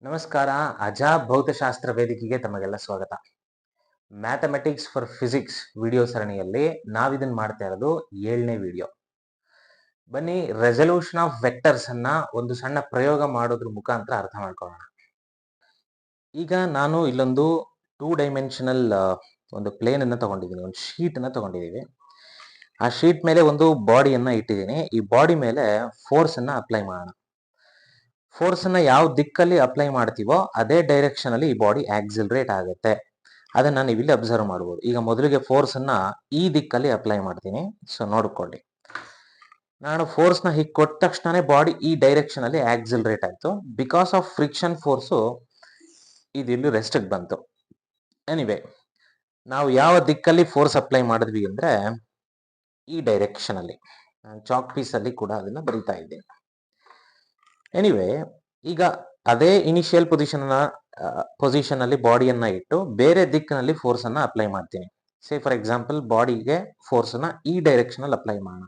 ನಮಸ್ಕಾರ. ಅಜಾ ಭೌತಶಾಸ್ತ್ರ ವೇದಿಕೆಗೆ ತಮಗೆಲ್ಲ ಸ್ವಾಗತ. ಮ್ಯಾಥಮೆಟಿಕ್ಸ್ ಫಾರ್ ಫಿಸಿಕ್ಸ್ ವಿಡಿಯೋ ಸರಣಿಯಲ್ಲಿ ನಾವಿದನ್ನ ಮಾಡ್ತಾ ಇರೋದು 7ನೇ ವಿಡಿಯೋ. ಬನ್ನಿ, ರೆಸಲ್ಯೂಷನ್ ಆಫ್ ವೆಕ್ಟರ್ಸ್ ಅನ್ನ ಒಂದು ಸಣ್ಣ ಪ್ರಯೋಗ ಮಾಡೋದ್ರ ಮುಖಾಂತರ ಅರ್ಥ ಮಾಡ್ಕೊಳ್ಳೋಣ. ಈಗ ನಾನು ಇಲ್ಲೊಂದು 2 ಡೈಮೆನ್ಷನಲ್ ಒಂದು ಪ್ಲೇನ್ ಅನ್ನ ತಗೊಂಡಿದ್ದೀನಿ, ಒಂದು ಶೀಟ್ ಅನ್ನ ತಗೊಂಡಿದ್ದೀವಿ. ಆ ಶೀಟ್ ಮೇಲೆ ಒಂದು ಬಾಡಿಯನ್ನ ಇಟ್ಟಿದ್ದೀನಿ. ಈ ಬಾಡಿ ಮೇಲೆ ಫೋರ್ಸ್ ಅನ್ನ ಅಪ್ಲೈ ಮಾಡೋಣ. ಫೋರ್ಸ್ ಅನ್ನ ಯಾವ ದಿಕ್ಕಲ್ಲಿ ಅಪ್ಲೈ ಮಾಡ್ತೀವೋ ಅದೇ ಡೈರೆಕ್ಷನ್ ಅಲ್ಲಿ ಈ ಬಾಡಿ ಆಕ್ಸಿಲರೇಟ್ ಆಗುತ್ತೆ. ಅದನ್ನ ನೀವು ಇಲ್ಲಿ ಅಬ್ಸರ್ವ್ ಮಾಡಬಹುದು. ಈಗ ಮೊದಲಿಗೆ ಫೋರ್ಸ್ ಅನ್ನ ಈ ದಿಕ್ಕಲ್ಲಿ ಅಪ್ಲೈ ಮಾಡ್ತೀನಿ. ಸೊ ನೋಡ್ಕೊಳ್ಳಿ, ನಾನು ಫೋರ್ಸ್ ನ ಹೀಗೆ ಕೊಟ್ಟ ತಕ್ಷಣ ಬಾಡಿ ಈ ಡೈರೆಕ್ಷನ್ ಅಲ್ಲಿ ಆಕ್ಸಿಲರೇಟ್ ಆಯ್ತು. ಬಿಕಾಸ್ ಆಫ್ ಫ್ರಿಕ್ಷನ್ ಫೋರ್ಸ್ ಇದು ಇಲ್ಲಿ ರೆಸ್ಟ್ ಬಂತು. ಎನಿವೆ, ನಾವು ಯಾವ ದಿಕ್ಕಲ್ಲಿ ಫೋರ್ಸ್ ಅಪ್ಲೈ ಮಾಡಿದ್ವಿ ಅಂದ್ರೆ ಈ ಡೈರೆಕ್ಷನ್ ಅಲ್ಲಿ. ಚಾಕ್ ಪೀಸ್ ಅಲ್ಲಿ ಕೂಡ ಅದನ್ನ ಬರಿತಾ ಇದ್ದೀನಿ. ಎನಿವೆ, ಈಗ ಅದೇ ಇನಿಷಿಯಲ್ ಪೊಸಿಷನ್ ಅಲ್ಲಿ ಬಾಡಿಯನ್ನ ಇಟ್ಟು ಬೇರೆ ದಿಕ್ಕಿನಲ್ಲಿ ಫೋರ್ಸ್ ಅನ್ನ ಅಪ್ಲೈ ಮಾಡ್ತೀನಿ. ಸೇ ಫಾರ್ ಎಕ್ಸಾಂಪಲ್, ಬಾಡಿಗೆ ಫೋರ್ಸ್ ಅನ್ನ ಈ ಡೈರೆಕ್ಷನ್ ಅಲ್ಲಿ ಅಪ್ಲೈ ಮಾಡೋಣ.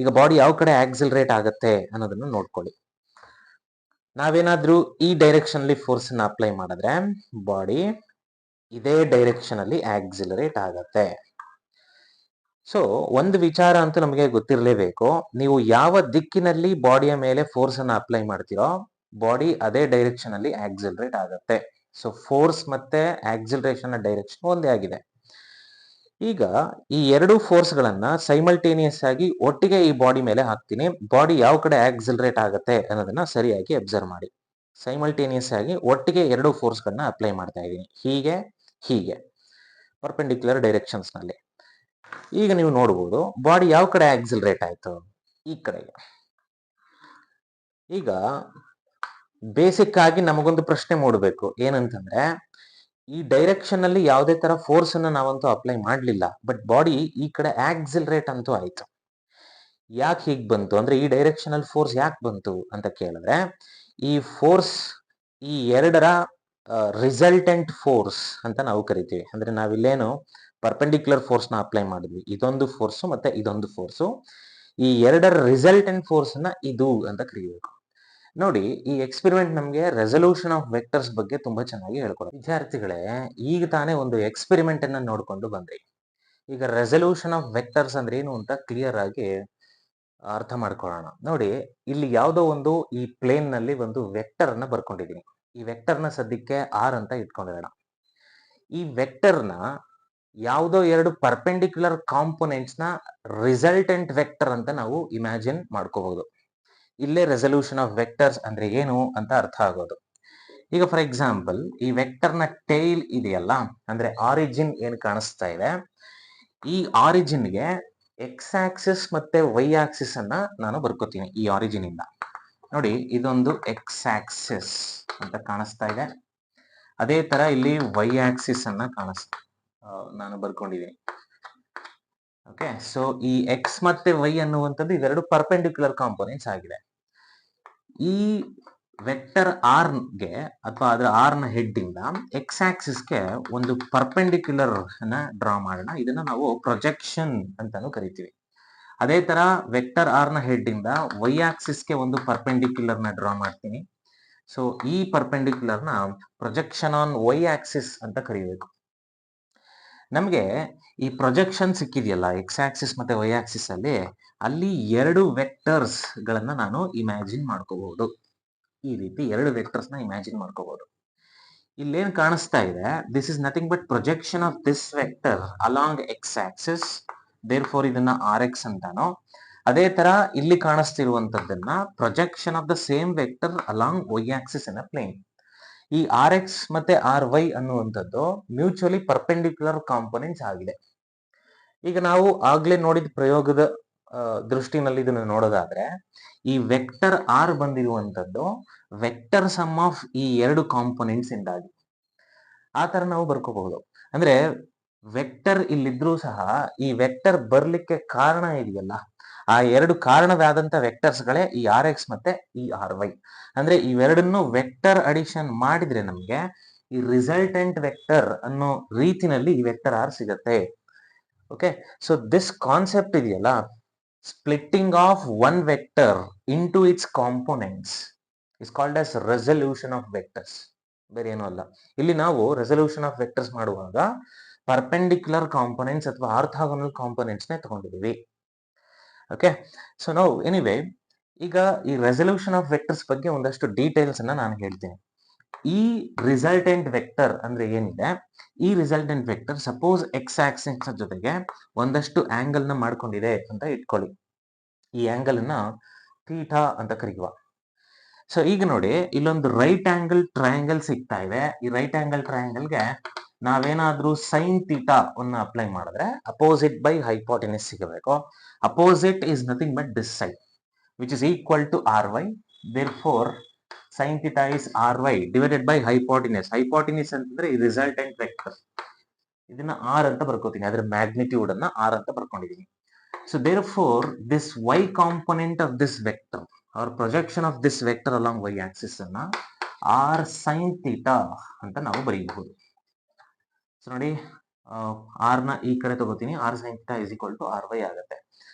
ಈಗ ಬಾಡಿ ಯಾವ ಕಡೆ ಆಕ್ಸಿಲರೇಟ್ ಆಗುತ್ತೆ ಅನ್ನೋದನ್ನ ನೋಡ್ಕೊಳ್ಳಿ. ನಾವೇನಾದ್ರೂ ಈ ಡೈರೆಕ್ಷನ್ ಅಲ್ಲಿ ಫೋರ್ಸ್ ಅನ್ನ ಅಪ್ಲೈ ಮಾಡಿದ್ರೆ ಬಾಡಿ ಇದೇ ಡೈರೆಕ್ಷನ್ ಅಲ್ಲಿ ಆಕ್ಸಿಲರೇಟ್ ಆಗತ್ತೆ. ಸೊ ಒಂದು ವಿಚಾರ ಅಂತೂ ನಮಗೆ ಗೊತ್ತಿರಲೇಬೇಕು. ನೀವು ಯಾವ ದಿಕ್ಕಿನಲ್ಲಿ ಬಾಡಿಯ ಮೇಲೆ ಫೋರ್ಸ್ ಅನ್ನ ಅಪ್ಲೈ ಮಾಡ್ತೀರೋ ಬಾಡಿ ಅದೇ ಡೈರೆಕ್ಷನ್ ಅಲ್ಲಿ ಆಕ್ಸಿಲರೇಟ್ ಆಗುತ್ತೆ. ಸೊ ಫೋರ್ಸ್ ಮತ್ತೆ ಆಕ್ಸಿಲರೇಷನ್ ಡೈರೆಕ್ಷನ್ ಒಂದೇ ಆಗಿದೆ. ಈಗ ಈ ಎರಡು ಫೋರ್ಸ್ ಗಳನ್ನ ಸೈಮಲ್ಟೇನಿಯಸ್ ಆಗಿ ಒಟ್ಟಿಗೆ ಈ ಬಾಡಿ ಮೇಲೆ ಹಾಕ್ತೀನಿ. ಬಾಡಿ ಯಾವ ಕಡೆ ಆಕ್ಸಿಲರೇಟ್ ಆಗುತ್ತೆ ಅನ್ನೋದನ್ನ ಸರಿಯಾಗಿ ಅಬ್ಸರ್ವ್ ಮಾಡಿ. ಸೈಮಲ್ಟೇನಿಯಸ್ ಆಗಿ ಒಟ್ಟಿಗೆ ಎರಡು ಫೋರ್ಸ್ ಗಳನ್ನ ಅಪ್ಲೈ ಮಾಡ್ತಾ ಇದ್ದೀನಿ, ಹೀಗೆ ಹೀಗೆ ಪರ್ಪೆಂಡಿಕ್ಯುಲರ್ ಡೈರೆಕ್ಷನ್ಸ್ ನಲ್ಲಿ. ಈಗ ನೀವು ನೋಡಬಹುದು ಬಾಡಿ ಯಾವ ಕಡೆ ಆಕ್ಸಿಲರೇಟ್ ಆಯ್ತು, ಈ ಕಡೆಗೆ. ಈಗ ಬೇಸಿಕ್ ಆಗಿ ನಮಗೊಂದು ಪ್ರಶ್ನೆ ಮೂಡಬೇಕು, ಏನಂತಂದ್ರೆ ಈ ಡೈರೆಕ್ಷನ್ ಅಲ್ಲಿ ಯಾವುದೇ ತರ ಫೋರ್ಸ್ ಅನ್ನ ನಾವಂತೂ ಅಪ್ಲೈ ಮಾಡ್ಲಿಲ್ಲ, ಬಟ್ ಬಾಡಿ ಈ ಕಡೆ ಆಕ್ಸಿಲರೇಟ್ ಅಂತೂ ಆಯ್ತು. ಯಾಕೆ ಹೀಗ್ ಬಂತು ಅಂದ್ರೆ ಈ ಡೈರೆಕ್ಷನ್ ಅಲ್ಲಿ ಫೋರ್ಸ್ ಯಾಕೆ ಬಂತು ಅಂತ ಕೇಳಿದ್ರೆ, ಈ ಫೋರ್ಸ್ ಈ ಎರಡರ ರಿಸಲ್ಟೆಂಟ್ ಫೋರ್ಸ್ ಅಂತ ನಾವು ಕರಿತೀವಿ. ಅಂದ್ರೆ ನಾವಿಲ್ಲೇನು ಪರ್ಪೆಂಡಿಕ್ಯುಲರ್ ಫೋರ್ಸ್ ನ ಅಪ್ಲೈ ಮಾಡಿದ್ವಿ, ಇದೊಂದು ಫೋರ್ಸ್ ಮತ್ತೆ ಇದೊಂದು ಫೋರ್ಸ್, ಈ ಎರಡರ ರಿಸಲ್ಟೆಂಟ್ ಫೋರ್ಸ್ ನ ಇದು ಅಂತ ಕರೀಬೇಕು. ನೋಡಿ, ಈ ಎಕ್ಸ್ಪೆರಿಮೆಂಟ್ ನಮಗೆ ರೆಸಲ್ಯೂಷನ್ ಆಫ್ ವೆಕ್ಟರ್ಸ್ ಬಗ್ಗೆ ತುಂಬಾ ಚೆನ್ನಾಗಿ ಹೇಳ್ಕೊಡುತ್ತೆ. ವಿದ್ಯಾರ್ಥಿಗಳೇ, ಈಗ ತಾನೇ ಒಂದು ಎಕ್ಸ್ಪೆರಿಮೆಂಟ್ ಅನ್ನ ನೋಡ್ಕೊಂಡು ಬಂದ್ರಿ. ಈಗ ರೆಸಲ್ಯೂಷನ್ ಆಫ್ ವೆಕ್ಟರ್ಸ್ ಅಂದ್ರೆ ಏನು ಅಂತ ಕ್ಲಿಯರ್ ಆಗಿ ಅರ್ಥ ಮಾಡ್ಕೊಳ್ಳೋಣ. ನೋಡಿ, ಇಲ್ಲಿ ಯಾವುದೋ ಒಂದು ಈ ಪ್ಲೇನ್ ನಲ್ಲಿ ಒಂದು ವೆಕ್ಟರ್ ಅನ್ನ ಬರ್ಕೊಂಡಿದೀನಿ. ಈ ವೆಕ್ಟರ್ ನ ಸದ್ಯಕ್ಕೆ ಆರ್ ಅಂತ ಇಟ್ಕೊಂಡಿರೋಣ. ಈ ವೆಕ್ಟರ್ ನ ಯಾವುದೋ ಎರಡು ಪರ್ಪೆಂಡಿಕ್ಯುಲರ್ ಕಾಂಪೊನೆಂಟ್ಸ್ ನ ರಿಸಲ್ಟೆಂಟ್ ವೆಕ್ಟರ್ ಅಂತ ನಾವು ಇಮ್ಯಾಜಿನ್ ಮಾಡ್ಕೋಬಹುದು. ಇಲ್ಲೇ ರೆಸಲ್ಯೂಷನ್ ಆಫ್ ವೆಕ್ಟರ್ಸ್ ಅಂದ್ರೆ ಏನು ಅಂತ ಅರ್ಥ ಆಗೋದು. ಈಗ ಫಾರ್ ಎಕ್ಸಾಂಪಲ್, ಈ ವೆಕ್ಟರ್ ನ ಟೈಲ್ ಇದೆಯಲ್ಲ, ಅಂದ್ರೆ ಆರಿಜಿನ್ ಏನ್ ಕಾಣಿಸ್ತಾ ಇದೆ, ಈ ಆರಿಜಿನ್ ಗೆ ಎಕ್ಸ್ ಆಕ್ಸಿಸ್ ಮತ್ತೆ ವೈ ಆಕ್ಸಿಸ್ ಅನ್ನ ನಾನು ಬರ್ಕೋತೀನಿ. ಈ ಆರಿಜಿನ್ ಇಂದ ನೋಡಿ, ಇದೊಂದು ಎಕ್ಸ್ ಆಕ್ಸಿಸ್ ಅಂತ ಕಾಣಿಸ್ತಾ ಇದೆ. ಅದೇ ತರ ಇಲ್ಲಿ ವೈ ಆಕ್ಸಿಸ್ ಅನ್ನ ನಾನು ಬರ್ಕೊಂಡಿದ್ದೀನಿ. ಓಕೆ, ಸೊ ಈ ಎಕ್ಸ್ ಮತ್ತೆ ವೈ ಅನ್ನುವಂಥದ್ದು ಇವೆರಡು ಪರ್ಪೆಂಡಿಕ್ಯುಲರ್ ಕಾಂಪೊನೆಂಟ್ಸ್ ಆಗಿದೆ. ಈ ವೆಕ್ಟರ್ ಆರ್ ಗೆ ಅಥವಾ ಅದರ ಆರ್ ನ ಹೆಡ್ ಇಂದ ಎಕ್ಸ್ ಆಕ್ಸಿಸ್ ಗೆ ಒಂದು ಪರ್ಪೆಂಡಿಕ್ಯುಲರ್ ಅನ್ನ ಡ್ರಾ ಮಾಡೋಣ. ಇದನ್ನ ನಾವು ಪ್ರೊಜೆಕ್ಷನ್ ಅಂತಾನು ಕರಿತೀವಿ. ಅದೇ ತರ ವೆಕ್ಟರ್ ಆರ್ ನ ಹೆಡ್ ಇಂದ ವೈ ಆಕ್ಸಿಸ್ ಗೆ ಒಂದು ಪರ್ಪೆಂಡಿಕ್ಯುಲರ್ ನ ಡ್ರಾ ಮಾಡ್ತೀನಿ. ಸೊ ಈ ಪರ್ಪೆಂಡಿಕ್ಯುಲರ್ ನ ಪ್ರೊಜೆಕ್ಷನ್ ಆನ್ ವೈ ಆಕ್ಸಿಸ್ ಅಂತ ಕರಿಬೇಕು. ನಮಗೆ ಈ ಪ್ರೊಜೆಕ್ಷನ್ ಸಿಕ್ಕಿದೆಯಲ್ಲ ಎಕ್ಸ್ ಆಕ್ಸಿಸ್ ಮತ್ತೆ ವೈ ಆಕ್ಸಿಸ್ ಅಲ್ಲಿ ಎರಡು ವೆಕ್ಟರ್ಸ್ ಗಳನ್ನ ನಾನು ಇಮ್ಯಾಜಿನ್ ಮಾಡ್ಕೋಬಹುದು. ಈ ರೀತಿ ಎರಡು ವೆಕ್ಟರ್ಸ್ ನ ಇಮ್ಯಾಜಿನ್ ಮಾಡ್ಕೋಬಹುದು. ಇಲ್ಲೇನ್ ಕಾಣಿಸ್ತಾ ಇದೆ, this is nothing but projection of this vector along X axis. Therefore ಇದನ್ನ ಆರ್ ಎಕ್ಸ್ ಅಂತಾನೋ, ಅದೇ ತರ ಇಲ್ಲಿ ಕಾಣಿಸ್ತಿರುವಂತದ್ದನ್ನ projection of the same vector along Y axis in a plane. ಈ ಆರ್ ಎಕ್ಸ್ ಮತ್ತೆ ಆರ್ ವೈ ಅನ್ನುವಂಥದ್ದು ಮ್ಯೂಚುವಲಿ ಪರ್ಪೆಂಡಿಕ್ಯುಲರ್ ಕಾಂಪೊನೆಂಟ್ಸ್ ಆಗಿದೆ. ಈಗ ನಾವು ಆಗ್ಲೇ ನೋಡಿದ ಪ್ರಯೋಗದ ದೃಷ್ಟಿನಲ್ಲಿ ಇದನ್ನು ನೋಡೋದಾದ್ರೆ, ಈ ವೆಕ್ಟರ್ ಆರ್ ಬಂದಿರುವಂತದ್ದು ವೆಕ್ಟರ್ ಸಮ್ ಆಫ್ ಈ ಎರಡು ಕಾಂಪೊನೆಂಟ್ಸ್ ಇಂದಾಗಿ ಆ ತರ ನಾವು ಬರ್ಕೋಬಹುದು. ಅಂದ್ರೆ ವೆಕ್ಟರ್ ಇಲ್ಲಿದ್ರೂ ಸಹ ಈ ವೆಕ್ಟರ್ ಬರ್ಲಿಕ್ಕೆ ಕಾರಣ ಇದೆಯಲ್ಲ, ಆ ಎರಡು ಕಾರಣವಾದಂತ ವೆಕ್ಟರ್ಸ್ ಗಳೇ ಈ ಆರ್ ಎಕ್ಸ್ ಮತ್ತೆ ಈ ಆರ್ ವೈ. ಅಂದ್ರೆ ಇವೆರಡನ್ನು ವೆಕ್ಟರ್ ಅಡಿಷನ್ ಮಾಡಿದ್ರೆ ನಮ್ಗೆ ಈ ರಿಸಲ್ಟೆಂಟ್ ವೆಕ್ಟರ್ ಅನ್ನೋ ರೀತಿನಲ್ಲಿ ಈ ವೆಕ್ಟರ್ ಆರ್ ಸಿಗತ್ತೆ. ಓಕೆ, ಸೊ ದಿಸ್ ಕಾನ್ಸೆಪ್ಟ್ ಇದೆಯಲ್ಲ, splitting of one vector into it's components, is called as resolution of vectors, ಬೇರೆ ಏನೂ ಅಲ್ಲ. ಇಲ್ಲಿ ನಾವು ರೆಸಲ್ಯೂಷನ್ ಆಫ್ ವೆಕ್ಟರ್ಸ್ ಮಾಡುವಾಗ ಪರ್ಪೆಂಡಿಕ್ಯುಲರ್ ಕಾಂಪೊನೆಂಟ್ಸ್ ಅಥವಾ ಆರ್ಥೋಗೋನಲ್ ಕಾಂಪೊನೆಂಟ್ಸ್ ನೇ ತಗೊಂಡಿದೀವಿ. ಓಕೆ, ಸೊ ನಾವು ಎನಿವೇ ಈಗ ಈ ರೆಸಲ್ಯೂಷನ್ ಆಫ್ ವೆಕ್ಟರ್ಸ್ ಬಗ್ಗೆ ಒಂದಷ್ಟು ಡೀಟೇಲ್ಸ್ ಅನ್ನ ನಾನು ಹೇಳ್ತೀನಿ. ಈ ರಿಸಲ್ಟೆಂಟ್ ವೆಕ್ಟರ್ ಅಂದ್ರೆ ಏನಿದೆ, ಈ resultant vector suppose X Axis ಜೊತೆಗೆ ಒಂದಷ್ಟು ಆಂಗಲ್ ನ ಮಾಡ್ಕೊಂಡಿದೆ ಅಂತ ಇಟ್ಕೊಳ್ಳಿ. ಈ ಆಂಗಲ್ ಅನ್ನ ಥೀಟಾ ಅಂತ ಕರೆಯುವ. ಸೊ ಈಗ ನೋಡಿ, ಇಲ್ಲೊಂದು ರೈಟ್ ಆಂಗಲ್ ಟ್ರಯಾಂಗಲ್ ಸಿಗ್ತಾ ಇದೆ. ಈ ರೈಟ್ ಆಂಗಲ್ ಟ್ರಯಾಂಗಲ್ಗೆ ನಾವೇನಾದ್ರೂ ಸೈನ್ ಥೀಟಾ ಅನ್ನ ಅಪ್ಲೈ ಮಾಡಿದ್ರೆ ಅಪೋಸಿಟ್ ಬೈ ಹೈಪೋಟೆನಸ್ ಸಿಗಬೇಕು. Opposite is nothing but this side which is equal to R Y. Therefore sin theta is ry divided by hypotenuse. Hypotenuse ಅಂತಂದ್ರೆ ಈ ರಿಸಲ್ಟೆಂಟ್ ವೆಕ್ಟರ್, ಇದನ್ನ r ಅಂತ ಬರ್ಕೋತೀನಿ, ಅದರ ಮ್ಯಾಗ್ನಿಟ್ಯೂಡ್ ಅನ್ನ r ಅಂತ ಬರ್ಕೊಂಡಿದ್ದೀನಿ. So therefore this y component of this vector or projection of this vector along y axis ಅನ್ನ r sin theta ಅಂತ ನಾವು ಬರೆಯಬಹುದು. ಸೊ ನೋಡಿ, r ನ ಈ ಕಡೆ ತಗೋತೀನಿ, r sin theta is equal to ry ಆಗುತ್ತೆ.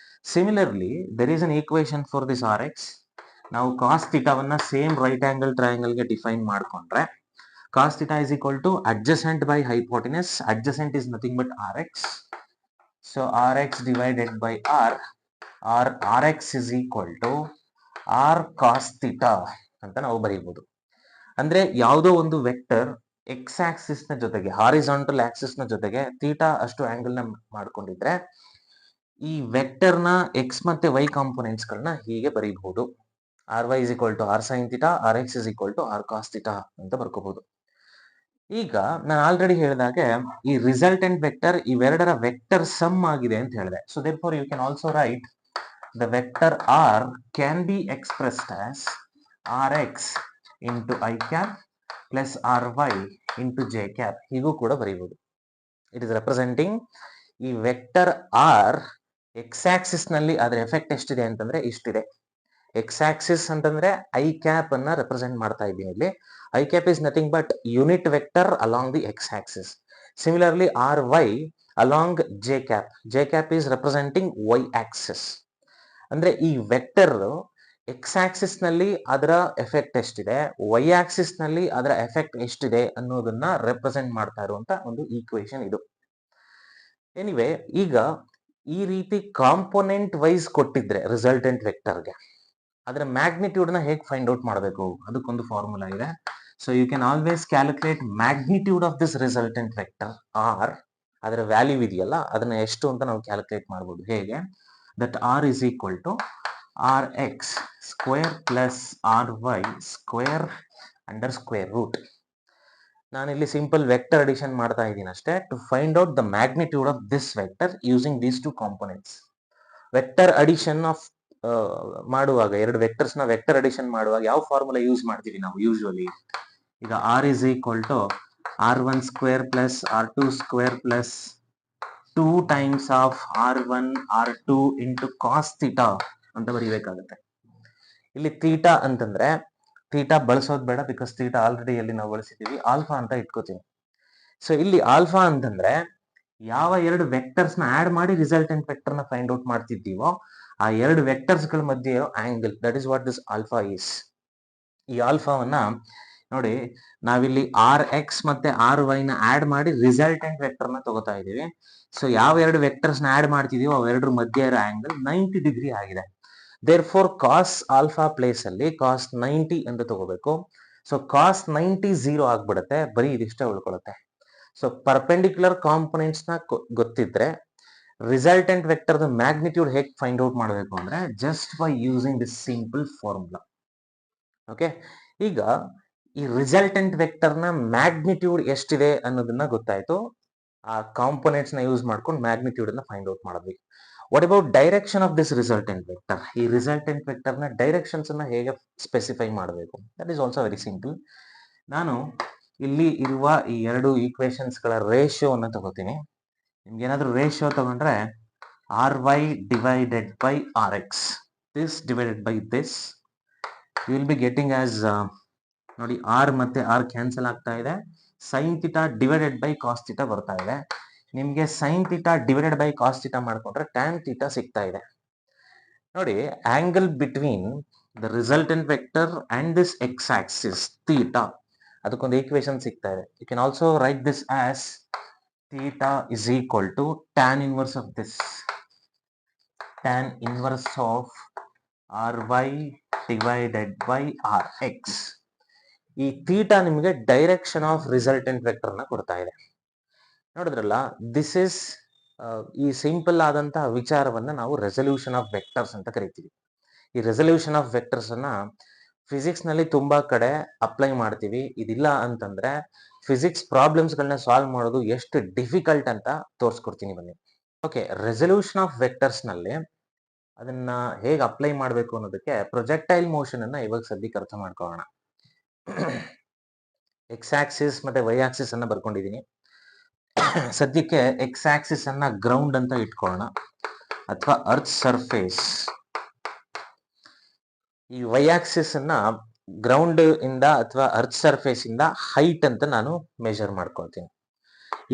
Similarly there is an equation for this rx. ನಾವು ಕಾಸ್ ಥೀಟಾವನ್ನ ಸೇಮ್ ರೈಟ್ ಆಂಗಲ್ ಟ್ರಯಾಂಗಲ್ ಗೆ ಡಿಫೈನ್ ಮಾಡ್ಕೊಂಡ್ರೆ cos theta is equal to adjacent by hypotenuse. Adjacent is nothing but rx. So rx divided by r, rx is equal to r cos theta ಅಂತ ನಾವು ಬರೀಬಹುದು. ಅಂದ್ರೆ ಯಾವುದೋ ಒಂದು vector X Axis ನ ಜೊತೆಗೆ horizontal Axis ನ ಜೊತೆಗೆ ಥೀಟಾ ಅಷ್ಟು ಆಂಗಲ್ ನ ಮಾಡ್ಕೊಂಡಿದ್ರೆ ಈ ವೆಕ್ಟರ್ ನ ಎಕ್ಸ್ ಮತ್ತೆ ವೈ ಕಾಂಪೊನೆಂಟ್ಸ್ ಗಳನ್ನ ಹೀಗೆ ಬರೀಬಹುದು. ry is equal to r sin theta, rx is equal to r cos theta ಅಂತ ಬರ್ಕೋಬಹುದು. ಈಗ ನಾನು ಆಲ್ರೆಡಿ ಹೇಳಿದಾಗೆ ಈ ರಿಸಲ್ಟೆಂಟ್ ವೆಕ್ಟರ್ ಇವೆರಡರ ವೆಕ್ಟರ್ ಸಮ್ ಆಗಿದೆ ಅಂತ ಹೇಳಿದೆ. So therefore you can also write the vector r can be expressed as rx into I cap plus ry into j cap. ಹೀಗೂ ಕೂಡ ಬರೀಬಹುದು. ಇಟ್ ಇಸ್ ರೆಪ್ರೆಸೆಂಟಿಂಗ್ ಈ ವೆಕ್ಟರ್ r ಎಕ್ಸ್ ಆಕ್ಸಿಸ್ ನಲ್ಲಿ ಅದರ effect ಎಷ್ಟಿದೆ ಅಂತಂದ್ರೆ ಇಷ್ಟಿದೆ. ಎಕ್ಸ್ ಆಕ್ಸಿಸ್ ಅಂತಂದ್ರೆ ಐ ಕ್ಯಾಪ್ ಅನ್ನ ರೆಪ್ರೆಸೆಂಟ್ ಮಾಡ್ತಾ ಇದ್ದೀನಿ ಇಲ್ಲಿ. I cap is nothing but unit vector along the X axis. Similarly R Y along J cap. J cap is representing Y axis. ಅಂದ್ರೆ ಈ ವೆಕ್ಟರ್ ಎಕ್ಸ್ ಆಕ್ಸಿಸ್ ನಲ್ಲಿ ಅದರ effect ಎಷ್ಟಿದೆ, ವೈ ಆಕ್ಸಿಸ್ ನಲ್ಲಿ ಅದರ ಎಫೆಕ್ಟ್ ಎಷ್ಟಿದೆ ಅನ್ನೋದನ್ನ ರೆಪ್ರೆಸೆಂಟ್ ಮಾಡ್ತಾ ಇರುವಂತ ಒಂದು ಈಕ್ವೇಶನ್ ಇದು. ಎನಿವೆ, ಈಗ ಈ ರೀತಿ ಕಾಂಪೊನೆಂಟ್ ವೈಸ್ ಕೊಟ್ಟಿದ್ರೆ ರಿಸಲ್ಟೆಂಟ್ ವೆಕ್ಟರ್ಗೆ ಅದರ ಮ್ಯಾಗ್ನಿಟ್ಯೂಡ್ ನ ಹೇಗೆ ಫೈಂಡ್ ಔಟ್ ಮಾಡಬೇಕು, ಅದಕ್ಕೊಂದು ಫಾರ್ಮುಲಾ ಇದೆ. So you can always calculate magnitude of this resultant vector R. ಅದರ ವ್ಯಾಲ್ಯೂ ಇದೆಯಲ್ಲ ಅದನ್ನ ಎಷ್ಟು ಅಂತ ನಾವು ಕ್ಯಾಲ್ಕುಲೇಟ್ ಮಾಡಬಹುದು. ಹೇಗೆ? That R is equal to R X square plus R Y square under square root. ನಾನಿಲ್ಲಿ ಸಿಂಪಲ್ ವೆಕ್ಟರ್ ಅಡಿಷನ್ ಮಾಡ್ತಾ ಇದ್ದೀನಿ ಅಷ್ಟೇ, to find out the magnitude of this vector using these two components. Vector addition of ಮಾಡುವಾಗ, ಎರಡು vectors ನ vector addition ಮಾಡುವಾಗ ಯಾವ formula use ಮಾಡ್ತೀವಿ ನಾವು ಯೂಶುವಲಿ? ಈಗ R is equal to R one square plus R two square plus 2 times of R one R two into cos theta ಅಂತ ಬರೀಬೇಕಾಗುತ್ತೆ. ಇಲ್ಲಿ ಥೀಟಾ ಅಂತಂದ್ರೆ ಥೀಟಾ ಬಳಸೋದು ಬೇಡ, ಬಿಕಾಸ್ ಥೀಟಾ ಆಲ್ರೆಡಿ ಎಲ್ಲಿ ನಾವು ಬಳಸಿದೀವಿ, ಆಲ್ಫಾ ಅಂತ ಇಟ್ಕೋತೀವಿ. ಸೊ ಇಲ್ಲಿ ಆಲ್ಫಾ ಅಂತಂದ್ರೆ ಯಾವ ಎರಡು ವೆಕ್ಟರ್ಸ್ ನ ಆಡ್ ಮಾಡಿ ರಿಸಲ್ಟೆಂಟ್ ವೆಕ್ಟರ್ ನ ಫೈಂಡ್ ಔಟ್ ಮಾಡ್ತಿದ್ದೀವೋ ಆ ಎರಡು ವೆಕ್ಟರ್ಸ್ ಗಳ ಮಧ್ಯೆ ಇರೋ angle, that is what this alpha is. ಈ ಆಲ್ಫಾವನ್ನ ನೋಡಿ, ನಾವಿಲ್ಲಿ ಆರ್ ಎಕ್ಸ್ ಮತ್ತೆ ಆರ್ ವೈ ನ ಆಡ್ ಮಾಡಿ ರಿಸಲ್ಟೆಂಟ್ ವೆಕ್ಟರ್ ನ ತಗೋತಾ ಇದೀವಿ. ಸೊ ಯಾವ ಎರಡು ವೆಕ್ಟರ್ಸ್ ನ ಆಡ್ ಮಾಡ್ತಿದೀವೋ ಅವೆರಡರ ಮಧ್ಯೆ ಇರೋ ಆಂಗಲ್ 90 ಡಿಗ್ರಿ ಆಗಿದೆ. Therefore cos alpha place ಅಲ್ಲಿ ಕಾಸ್ 90 ಅಂತ ತಗೋಬೇಕು. ಸೊ ಕಾಸ್ 90 0 ಆಗ್ಬಿಡುತ್ತೆ, ಬರೀ ಇದಿಷ್ಟೇ ಉಳ್ಕೊಳ್ಳುತ್ತೆ. ಸೊ ಪರ್ಪೆಂಡಿಕ್ಯುಲರ್ ಕಾಂಪೊನೆಂಟ್ಸ್ ನ ಗೊತ್ತಿದ್ರೆ ರಿಸಲ್ಟೆಂಟ್ ವೆಕ್ಟರ್ ದ ಮ್ಯಾಗ್ನಿಟ್ಯೂಡ್ ಹೇಗೆ ಫೈಂಡ್ ಔಟ್ ಮಾಡಬೇಕು ಅಂದ್ರೆ just by using this simple formula. Okay, ಈಗ ಈ ರಿಸಲ್ಟೆಂಟ್ ವೆಕ್ಟರ್ ನ ಮ್ಯಾಗ್ನಿಟ್ಯೂಡ್ ಎಷ್ಟಿದೆ ಅನ್ನೋದನ್ನ ಗೊತ್ತಾಯ್ತು. ಆ ಕಾಂಪೊನೆಂಟ್ಸ್ ನ ಯೂಸ್ ಮಾಡ್ಕೊಂಡು ಮ್ಯಾಗ್ನಿಟ್ಯೂಡ್ ಅನ್ನ ಫೈಂಡ್ ಔಟ್ ಮಾಡಿದ್ವಿ. What about direction of this resultant vector? ಈ ರಿಸಲ್ಟೆಂಟ್ ವೆಕ್ಟರ್ ನ ಡೈರೆಕ್ಷನ್ಸ್ ಅನ್ನ ಹೇಗೆ ಸ್ಪೆಸಿಫೈ ಮಾಡಬೇಕು? That is also very simple. ನಾನು ಇಲ್ಲಿ ಇರುವ ಈ ಎರಡು ಈಕ್ವೇಶನ್ಸ್ ಗಳ ರೇಷಿಯೋವನ್ನು ತಗೋತೀನಿ. ನಿಮ್ಗೆ ಏನಾದ್ರೂ ರೇಷಿಯೋ ತಗೊಂಡ್ರೆ R Y divided by R X, this divided by this, you will be getting as, ನೋಡಿ ಆರ್ ಮತ್ತೆ ಆರ್ ಕ್ಯಾನ್ಸಲ್ ಆಗ್ತಾ ಇದೆ, sine theta divided by cos theta ಬರ್ತಾ ಇದೆ. ನಿಮ್ಗೆ sine theta divided by cos theta ಮಾಡ್ಕೊಂಡ್ರೆ tan theta ಸಿಗ್ತಾ ಇದೆ. ನೋಡಿ, angle between the resultant vector and this X axis theta, ಅದಕ್ಕೊಂದು ಈಕ್ವೇಶನ್ ಸಿಗ್ತಾ ಇದೆ. You can also write this as theta is equal to tan inverse of this, tan inverse of ry divided by rx. ಈ theta ನಿಮಗೆ direction of resultant vector ನ ಕೊಡ್ತಾ ಇದೆ. ನೋಡಿದ್ರಲ್ಲ, this is ಈ ಸಿಂಪಲ್ ಆದಂತಹ ವಿಚಾರವನ್ನ ನಾವು ರೆಸಲ್ಯೂಷನ್ ಆಫ್ ವೆಕ್ಟರ್ಸ್ ಅಂತ ಕರಿತೀವಿ. ಈ ರೆಸಲ್ಯೂಷನ್ ಆಫ್ ವೆಕ್ಟರ್ಸ್ ಅನ್ನ ಫಿಸಿಕ್ಸ್ ನಲ್ಲಿ ತುಂಬಾ ಕಡೆ ಅಪ್ಲೈ ಮಾಡ್ತೀವಿ. ಇದಿಲ್ಲ ಅಂತಂದ್ರೆ ಫಿಸಿಕ್ಸ್ ಪ್ರಾಬ್ಲಮ್ಸ್ ಗಳನ್ನ ಸಾಲ್ವ್ ಮಾಡೋದು ಎಷ್ಟು ಡಿಫಿಕಲ್ಟ್ ಅಂತ ತೋರಿಸ್ಕೊಡ್ತೀನಿ ಬನ್ನಿ. ಓಕೆ, ರೆಸಲ್ಯೂಷನ್ ಆಫ್ ವೆಕ್ಟರ್ಸ್ ನಲ್ಲಿ ಅದನ್ನ ಹೇಗೆ ಅಪ್ಲೈ ಮಾಡಬೇಕು ಅನ್ನೋದಕ್ಕೆ ಪ್ರೊಜೆಕ್ಟೈಲ್ ಮೋಷನ್ ಅನ್ನ ಇವಾಗ ಸದ್ಯಕ್ಕೆ ಅರ್ಥ ಮಾಡ್ಕೊಳ್ಳೋಣ. ಎಕ್ಸ್ ಆಕ್ಸಿಸ್ ಮತ್ತೆ ವೈ ಆಕ್ಸಿಸ್ ಅನ್ನ ಬರ್ಕೊಂಡಿದೀನಿ. ಸದ್ಯಕ್ಕೆ ಎಕ್ಸ್ ಆಕ್ಸಿಸ್ ಅನ್ನ ಗ್ರೌಂಡ್ ಅಂತ ಇಟ್ಕೊಳ್ಳೋಣ, ಅಥವಾ ಅರ್ತ್ ಸರ್ಫೇಸ್. ಈ ವೈ ಆಕ್ಸಿಸ್ ಅನ್ನ ಗ್ರೌಂಡ್ ಇಂದ ಅಥವಾ ಅರ್ತ್ ಸರ್ಫೇಸ್ ಇಂದ ಹೈಟ್ ಅಂತ ನಾನು ಮೆಜರ್ ಮಾಡ್ಕೊಳ್ತೀನಿ.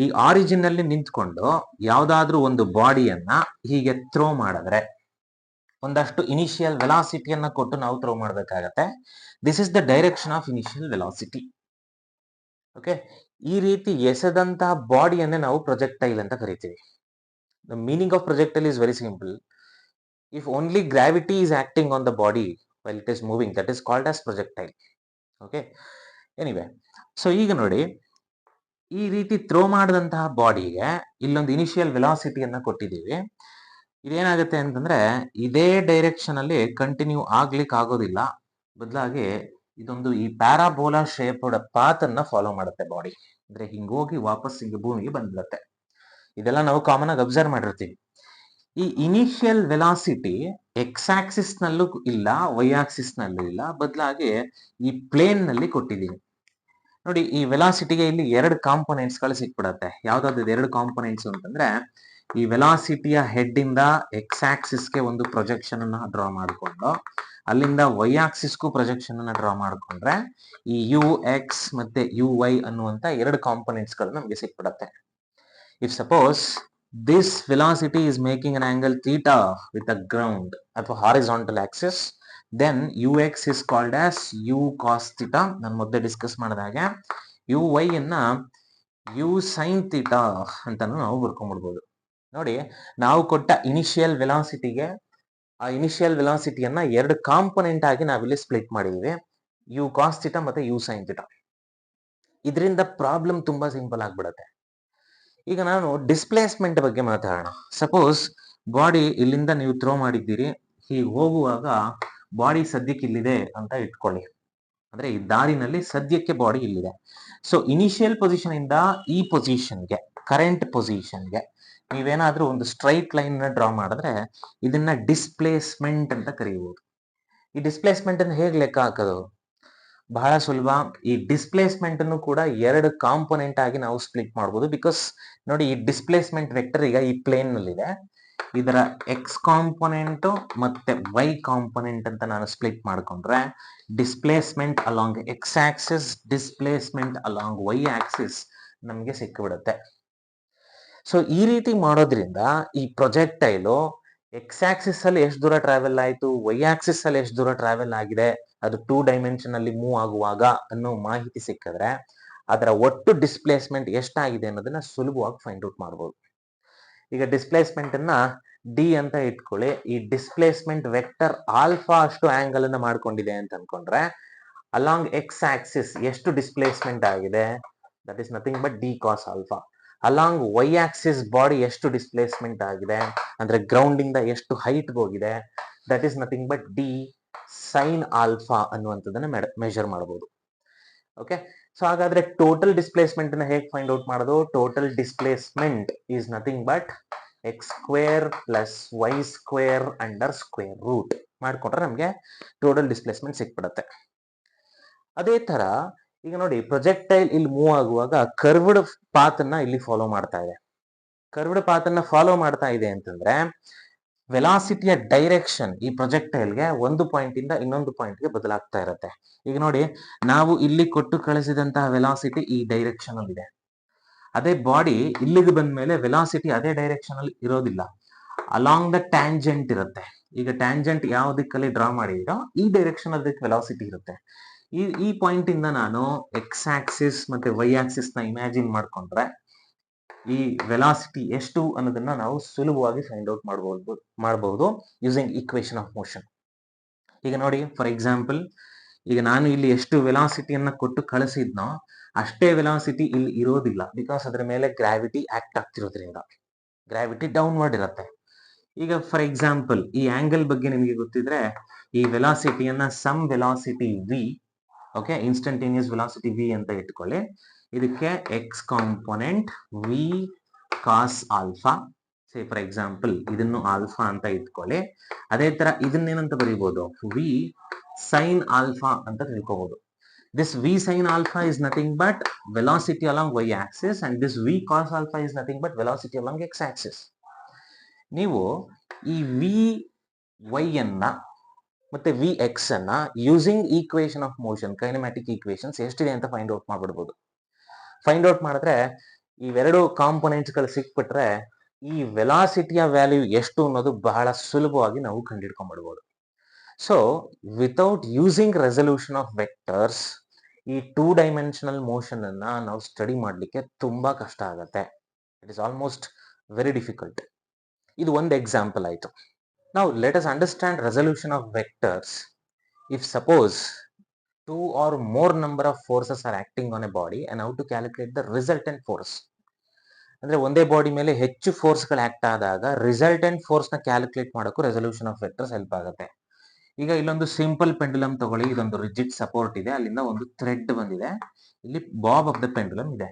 ಈ ಆರಿಜಿನ್ ಅಲ್ಲಿ ನಿಂತ್ಕೊಂಡು ಯಾವ್ದಾದ್ರೂ ಒಂದು ಬಾಡಿಯನ್ನ ಹೀಗೆ ಥ್ರೋ ಮಾಡಿದ್ರೆ ಒಂದಷ್ಟು ಇನಿಷಿಯಲ್ ವೆಲಾಸಿಟಿಯನ್ನ ಕೊಟ್ಟು ನಾವು ಥ್ರೋ ಮಾಡ್ಬೇಕಾಗತ್ತೆ. This is the direction of initial velocity. Okay, ಈ ರೀತಿ ಎಸೆದಂತಹ ಬಾಡಿಯನ್ನೇ ನಾವು ಪ್ರೊಜೆಕ್ಟೈಲ್ ಅಂತ ಕರಿತೀವಿ. The meaning of projectile is very simple. If only gravity is acting on the body while it is moving, that is called as projectile. Okay, anyway, so ಈಗ ನೋಡಿ, ಈ ರೀತಿ throw ಮಾಡಿದಂತಹ ಬಾಡಿಗೆ ಇಲ್ಲೊಂದು ಇನಿಷಿಯಲ್ ವೆಲಾಸಿಟಿಯನ್ನ ಕೊಟ್ಟಿದ್ದೀವಿ. ಇದೇನಾಗುತ್ತೆ ಅಂತಂದ್ರೆ ಇದೇ ಡೈರೆಕ್ಷನ್ ಅಲ್ಲಿ ಕಂಟಿನ್ಯೂ ಆಗ್ಲಿಕ್ಕೆ ಆಗೋದಿಲ್ಲ, ಬದಲಾಗಿ ಇದೊಂದು ಈ ಪ್ಯಾರಾಬೋಲಾ ಶೇಪ್ಡ್ ಪಾತ್ ಅನ್ನ ಫಾಲೋ ಮಾಡುತ್ತೆ ಬಾಡಿ. ಅಂದ್ರೆ ಹಿಂಗೋಗಿ ವಾಪಸ್ ಹಿಂಗೆ ಭೂಮಿಗೆ ಬಂದ್ಬಿಡುತ್ತೆ. ಇದೆಲ್ಲ ನಾವು ಕಾಮನ್ ಆಗಿ ಅಬ್ಸರ್ವ್ ಮಾಡಿರ್ತೀವಿ. ಈ ಇನಿಷಿಯಲ್ ವೆಲಾಸಿಟಿ ಎಕ್ಸ್ ಆಕ್ಸಿಸ್ ನಲ್ಲೂ ಇಲ್ಲ, ವೈ ಆಕ್ಸಿಸ್ ನಲ್ಲೂ ಇಲ್ಲ, ಬದಲಾಗಿ ಈ ಪ್ಲೇನ್ ನಲ್ಲಿ ಕೊಟ್ಟಿದ್ದೀನಿ. ನೋಡಿ, ಈ ವೆಲಾಸಿಟಿಗೆ ಇಲ್ಲಿ ಎರಡು ಕಾಂಪೊನೆಂಟ್ಸ್ ಗಳು ಸಿಕ್ಬಿಡತ್ತೆ. ಯಾವ್ದಾದ್ರು ಎರಡು ಕಾಂಪೊನೆಂಟ್ಸ್ ಅಂತಂದ್ರೆ, ಈ ವೆಲಾಸಿಟಿಯ ಹೆಡ್ ಇಂದ ಎಕ್ಸ್ ಆಕ್ಸಿಸ್ಗೆ ಒಂದು ಪ್ರೊಜೆಕ್ಷನ್ ಅನ್ನ ಡ್ರಾ ಮಾಡಿಕೊಂಡು ಅಲ್ಲಿಂದ ವೈ ಆಕ್ಸಿಸ್ಗೂ ಪ್ರೊಜೆಕ್ಷನ್ ಅನ್ನ ಡ್ರಾ ಮಾಡಿಕೊಂಡ್ರೆ ಈ ಯು ಎಕ್ಸ್ ಮತ್ತೆ ಯು ವೈ ಅನ್ನುವಂತ ಎರಡು ಕಾಂಪೊನೆಂಟ್ಸ್ ಗಳು ನಮಗೆ ಸಿಕ್ಬಿಡತ್ತೆ. If suppose this velocity is making an angle theta with the ground at a horizontal axis, then ux is called as u cos theta. ನಾನು ಮೊದಲೇ ಡಿಸ್ಕಸ್ ಮಾಡಿದಾಗ uy ಅನ್ನ u sin theta ಅಂತಾನು ನಾವು ಬರ್ಕೊಂಡ್ಬಿಡ್ಬೋದು. ನೋಡಿ, ನಾವು ಕೊಟ್ಟ ಇನಿಷಿಯಲ್ ವೆಲಾಸಿಟಿಗೆ ಆ ಇನಿಷಿಯಲ್ ವೆಲಾಸಿಟಿಯನ್ನ ಎರಡು ಕಾಂಪೊನೆಂಟ್ ಆಗಿ ನಾವಿಲ್ಲಿ ಸ್ಪ್ಲಿಟ್ ಮಾಡಿದೀವಿ, ಯು ಕಾಸ್ ಥೀಟಾ ಮತ್ತೆ ಯು ಸೈನ್ ಥೀಟಾ. ಇದರಿಂದ ಪ್ರಾಬ್ಲಮ್ ತುಂಬಾ ಸಿಂಪಲ್ ಆಗ್ಬಿಡತ್ತೆ. ಈಗ ನಾನು ಡಿಸ್ಪ್ಲೇಸ್ಮೆಂಟ್ ಬಗ್ಗೆ ಮಾತಾಡೋಣ. ಸಪೋಸ್ ಬಾಡಿ ಇಲ್ಲಿಂದ ನೀವು ಥ್ರೋ ಮಾಡಿದ್ದೀರಿ, ಹೀಗೆ ಹೋಗುವಾಗ ಬಾಡಿ ಸದ್ಯಕ್ಕೆ ಇಲ್ಲಿದೆ ಅಂತ ಇಟ್ಕೊಳ್ಳಿ. ಅಂದ್ರೆ ಈ ದಾರಿನಲ್ಲಿ ಸದ್ಯಕ್ಕೆ ಬಾಡಿ ಇಲ್ಲಿದೆ. ಸೊ ಇನಿಷಿಯಲ್ ಪೊಸಿಷನ್ ಇಂದ ಈ ಪೊಸಿಷನ್ಗೆ, ಕರೆಂಟ್ ಪೊಸಿಷನ್ಗೆ ನೀವೇನಾದ್ರೂ ಒಂದು ಸ್ಟ್ರೈಟ್ ಲೈನ್ ನ ಡ್ರಾ ಮಾಡಿದ್ರೆ ಇದನ್ನ ಡಿಸ್ಪ್ಲೇಸ್ಮೆಂಟ್ ಅಂತ ಕರೀಬಹುದು. ಈ ಡಿಸ್ಪ್ಲೇಸ್ಮೆಂಟ್ ಅನ್ನು ಹೇಗೆ ಲೆಕ್ಕ ಹಾಕೋದು? ಬಹಳ ಸುಲಭ. ಈ ಡಿಸ್ಪ್ಲೇಸ್ಮೆಂಟ್ ಅನ್ನು ಕೂಡ ಎರಡು ಕಾಂಪೊನೆಂಟ್ ಆಗಿ ನಾವು ಸ್ಪ್ಲಿಟ್ ಮಾಡಬಹುದು. ಬಿಕಾಸ್ ನೋಡಿ, ಈ ಡಿಸ್ಪ್ಲೇಸ್ಮೆಂಟ್ ವೆಕ್ಟರ್ ಈಗ ಈ ಪ್ಲೇನ್ ನಲ್ಲಿ ಇದೆ, ಇದರ ಎಕ್ಸ್ ಕಾಂಪೊನೆಂಟ್ ಮತ್ತೆ ವೈ ಕಾಂಪೊನೆಂಟ್ ಅಂತ ನಾನು ಸ್ಪ್ಲಿಟ್ ಮಾಡ್ಕೊಂಡ್ರೆ displacement along X axis, displacement along Y axis ನಮಗೆ ಸಿಕ್ಕಿಬಿಡುತ್ತೆ. ಸೊ ಈ ರೀತಿ ಮಾಡೋದ್ರಿಂದ ಈ ಪ್ರೊಜೆಕ್ಟೈಲು ಎಕ್ಸ್ ಆಕ್ಸಿಸ್ ಅಲ್ಲಿ ಎಷ್ಟು ದೂರ ಟ್ರಾವೆಲ್ ಆಯ್ತು, ವೈ ಆಕ್ಸಿಸ್ ಅಲ್ಲಿ ಎಷ್ಟು ದೂರ ಟ್ರಾವೆಲ್ ಆಗಿದೆ, ಅದು 2 ಡೈಮೆನ್ಷನ್ ಅಲ್ಲಿ ಮೂವ್ ಆಗುವಾಗ ಅನ್ನೋ ಮಾಹಿತಿ ಸಿಕ್ಕಿದ್ರೆ ಅದರ ಒಟ್ಟು ಡಿಸ್ಪ್ಲೇಸ್ಮೆಂಟ್ ಎಷ್ಟಾಗಿದೆ ಅನ್ನೋದನ್ನ ಸುಲಭವಾಗಿ ಫೈಂಡ್ ಔಟ್ ಮಾಡಬಹುದು. ಈಗ ಡಿಸ್ಪ್ಲೇಸ್ಮೆಂಟ್ ಅನ್ನ ಡಿ ಅಂತ ಇಟ್ಕೊಳ್ಳಿ. ಈ ಡಿಸ್ಪ್ಲೇಸ್ಮೆಂಟ್ ವೆಕ್ಟರ್ ಆಲ್ಫಾ ಅಷ್ಟು ಆಂಗಲ್ ಅನ್ನ ಮಾಡ್ಕೊಂಡಿದೆ ಅಂತ ಅನ್ಕೊಂಡ್ರೆ ಅಲಾಂಗ್ ಎಕ್ಸ್ ಆಕ್ಸಿಸ್ ಎಷ್ಟು ಡಿಸ್ಪ್ಲೇಸ್ಮೆಂಟ್ ಆಗಿದೆ, that is nothing but D cos alpha. Along Y axis body ಎಷ್ಟು ಡಿಸ್ಪ್ಲೇಸ್ಮೆಂಟ್ ಆಗಿದೆ ಅಂದ್ರೆ ಗ್ರೌಂಡ್ ಇಂದ ಎಷ್ಟು ಹೈಟ್ ಹೋಗಿದೆ, that is nothing but D sine alpha ಅನ್ನುವಂಥದ್ದನ್ನ ಮೆಜರ್ ಮಾಡಬಹುದು. ಓಕೆ, ಸೊ ಹಾಗಾದ್ರೆ ಟೋಟಲ್ ಡಿಸ್ಪ್ಲೇಸ್ಮೆಂಟ್ ಅನ್ನ ಹೇಗೆ ಫೈಂಡ್ ಔಟ್ ಮಾಡೋದು? Total displacement is nothing but X square plus Y square under square root ಮಾಡ್ಕೊಂಡ್ರೆ ನಮ್ಗೆ ಟೋಟಲ್ ಡಿಸ್ಪ್ಲೇಸ್ಮೆಂಟ್ ಸಿಕ್ಬಿಡತ್ತೆ. ಅದೇ ತರ ಈಗ ನೋಡಿ, ಪ್ರೊಜೆಕ್ಟೈಲ್ ಇಲ್ಲಿ ಮೂವ್ ಆಗುವಾಗ ಕರ್ವ್ಡ್ ಪಾತ್ ಅನ್ನ ಇಲ್ಲಿ ಫಾಲೋ ಮಾಡ್ತಾ ಇದೆ. ಕರ್ವ್ಡ್ ಪಾತ್ ಅನ್ನ ಫಾಲೋ ಮಾಡ್ತಾ ಇದೆ ಅಂತಂದ್ರೆ ವೆಲಾಸಿಟಿಯ ಡೈರೆಕ್ಷನ್ ಈ ಪ್ರೊಜೆಕ್ಟೈಲ್ಗೆ ಒಂದು ಪಾಯಿಂಟ್ ಇಂದ ಇನ್ನೊಂದು ಪಾಯಿಂಟ್ಗೆ ಬದಲಾಗ್ತಾ ಇರುತ್ತೆ. ಈಗ ನೋಡಿ, ನಾವು ಇಲ್ಲಿ ಕೊಟ್ಟು ಕಳಿಸಿದಂತಹ ವೆಲಾಸಿಟಿ ಈ ಡೈರೆಕ್ಷನ್ ಅಲ್ಲಿ ಇದೆ. ಅದೇ ಬಾಡಿ ಇಲ್ಲಿಗೆ ಬಂದ ಮೇಲೆ ವೆಲಾಸಿಟಿ ಅದೇ ಡೈರೆಕ್ಷನ್ ಅಲ್ಲಿ ಇರೋದಿಲ್ಲ, ಅಲಾಂಗ್ ದ ಟ್ಯಾಂಜೆಂಟ್ ಇರುತ್ತೆ. ಈಗ ಟ್ಯಾಂಜೆಂಟ್ ಯಾವ ದಿಕ್ಕಲ್ಲಿ ಡ್ರಾ ಮಾಡಿದೀರೋ ಈ ಡೈರೆಕ್ಷನ್ ಅದಕ್ಕೆ ವೆಲಾಸಿಟಿ ಇರುತ್ತೆ. ಈ ಪಾಯಿಂಟ್ ಇಂದ ನಾನು ಎಕ್ಸ್ ಆಕ್ಸಿಸ್ ಮತ್ತೆ ವೈ ಆಕ್ಸಿಸ್ ನ ಇಮ್ಯಾಜಿನ್ ಮಾಡ್ಕೊಂಡ್ರೆ ಈ ವೆಲಾಸಿಟಿ ಎಷ್ಟು ಅನ್ನೋದನ್ನ ನಾವು ಸುಲಭವಾಗಿ ಫೈಂಡ್ ಔಟ್ ಮಾಡಬಹುದು ಯೂಸಿಂಗ್ ಈಕ್ವೇಶನ್ ಆಫ್ ಮೋಷನ್. ಈಗ ನೋಡಿ, ಫಾರ್ ಎಕ್ಸಾಂಪಲ್, ಈಗ ನಾನು ಇಲ್ಲಿ ಎಷ್ಟು ವೆಲಾಸಿಟಿಯನ್ನ ಕೊಟ್ಟು ಕಳಿಸಿದ್ನೋ ಅಷ್ಟೇ ವೆಲಾಸಿಟಿ ಇಲ್ಲಿ ಇರೋದಿಲ್ಲ, ಬಿಕಾಸ್ ಅದರ ಮೇಲೆ ಗ್ರಾವಿಟಿ ಆಕ್ಟ್ ಆಗ್ತಿರೋದ್ರಿಂದ ಗ್ರಾವಿಟಿ ಡೌನ್ವರ್ಡ್ ಇರುತ್ತೆ. ಈಗ ಫಾರ್ ಎಕ್ಸಾಂಪಲ್ ಈ ಆಂಗಲ್ ಬಗ್ಗೆ ನಿಮಗೆ ಗೊತ್ತಿದ್ರೆ ಈ ವೆಲಾಸಿಟಿಯನ್ನ sum velocity V, okay, instantaneous velocity V ಅಂತ ಇಟ್ಕೊಳ್ಳಿ. ಇದಕ್ಕೆ X component V cos alpha, say for example ಇದನ್ನು ಆಲ್ಫಾ ಅಂತ ಇಟ್ಕೊಳ್ಳಿ. ಅದೇ ತರ ಇದನ್ನೇನಂತ ಬರೀಬಹುದು, ವಿ ಸೈನ್ ಆಲ್ಫಾ ಅಂತ ತಿಳ್ಕೋಬಹುದು. This v sin alpha is nothing but velocity along y axis and this v cos alpha is nothing but velocity along x axis. ನೀವು ಈ ವಿ ವೈ ಅನ್ನ ಮತ್ತೆ ವಿ ಎಕ್ಸ್ ಅನ್ನ using equation of motion, ಕೈನಮ್ಯಾಟಿಕ್ equations ಎಷ್ಟಿದೆ ಅಂತ find out ಮಾಡ್ಬಿಡ್ಬೋದು. Find out ಮಾಡಿದ್ರೆ ಇವೆರಡು components ಗಳು ಸಿಕ್ಬಿಟ್ರೆ ಈ ವೆಲಾಸಿಟಿಯ ವ್ಯಾಲ್ಯೂ ಎಷ್ಟು ಅನ್ನೋದು ಬಹಳ ಸುಲಭವಾಗಿ ನಾವು ಕಂಡುಹಿಡ್ಕೊಂಡ್ಬಿಡ್ಬೋದು. So without using resolution of vectors ಈ 2 ಡೈಮೆನ್ಷನಲ್ ಮೋಷನ್ ಅನ್ನ ನಾವು ಸ್ಟಡಿ ಮಾಡ್ಲಿಕ್ಕೆ ತುಂಬಾ ಕಷ್ಟ ಆಗತ್ತೆ. It is almost very difficult. ಇದು ಒಂದು ಎಕ್ಸಾಂಪಲ್ ಆಯ್ತು. ನಾವು let us understand resolution of vectors. If suppose 2 or more number of forces are acting on a body and how to calculate the resultant force. ಅಂದ್ರೆ ಒಂದೇ body ಮೇಲೆ ಹೆಚ್ಚು force ಗಳು act ಆದಾಗ ರಿಸಲ್ಟೆಂಟ್ ಫೋರ್ಸ್ ನ calculate ಮಾಡೋಕ್ಕೂ resolution of vectors help ಆಗುತ್ತೆ. ಈಗ ಇಲ್ಲೊಂದು ಸಿಂಪಲ್ ಪೆಂಡುಲಮ್ ತಗೊಳ್ಳಿ, ಇದೊಂದು ರಿಜಿಡ್ ಸಪೋರ್ಟ್ ಇದೆ, ಅಲ್ಲಿಂದ ಒಂದು ಥ್ರೆಡ್ ಬಂದಿದೆ, ಇಲ್ಲಿ ಬಾಬ್ ಆಫ್ ದ ಪೆಂಡುಲಮ್ ಇದೆ.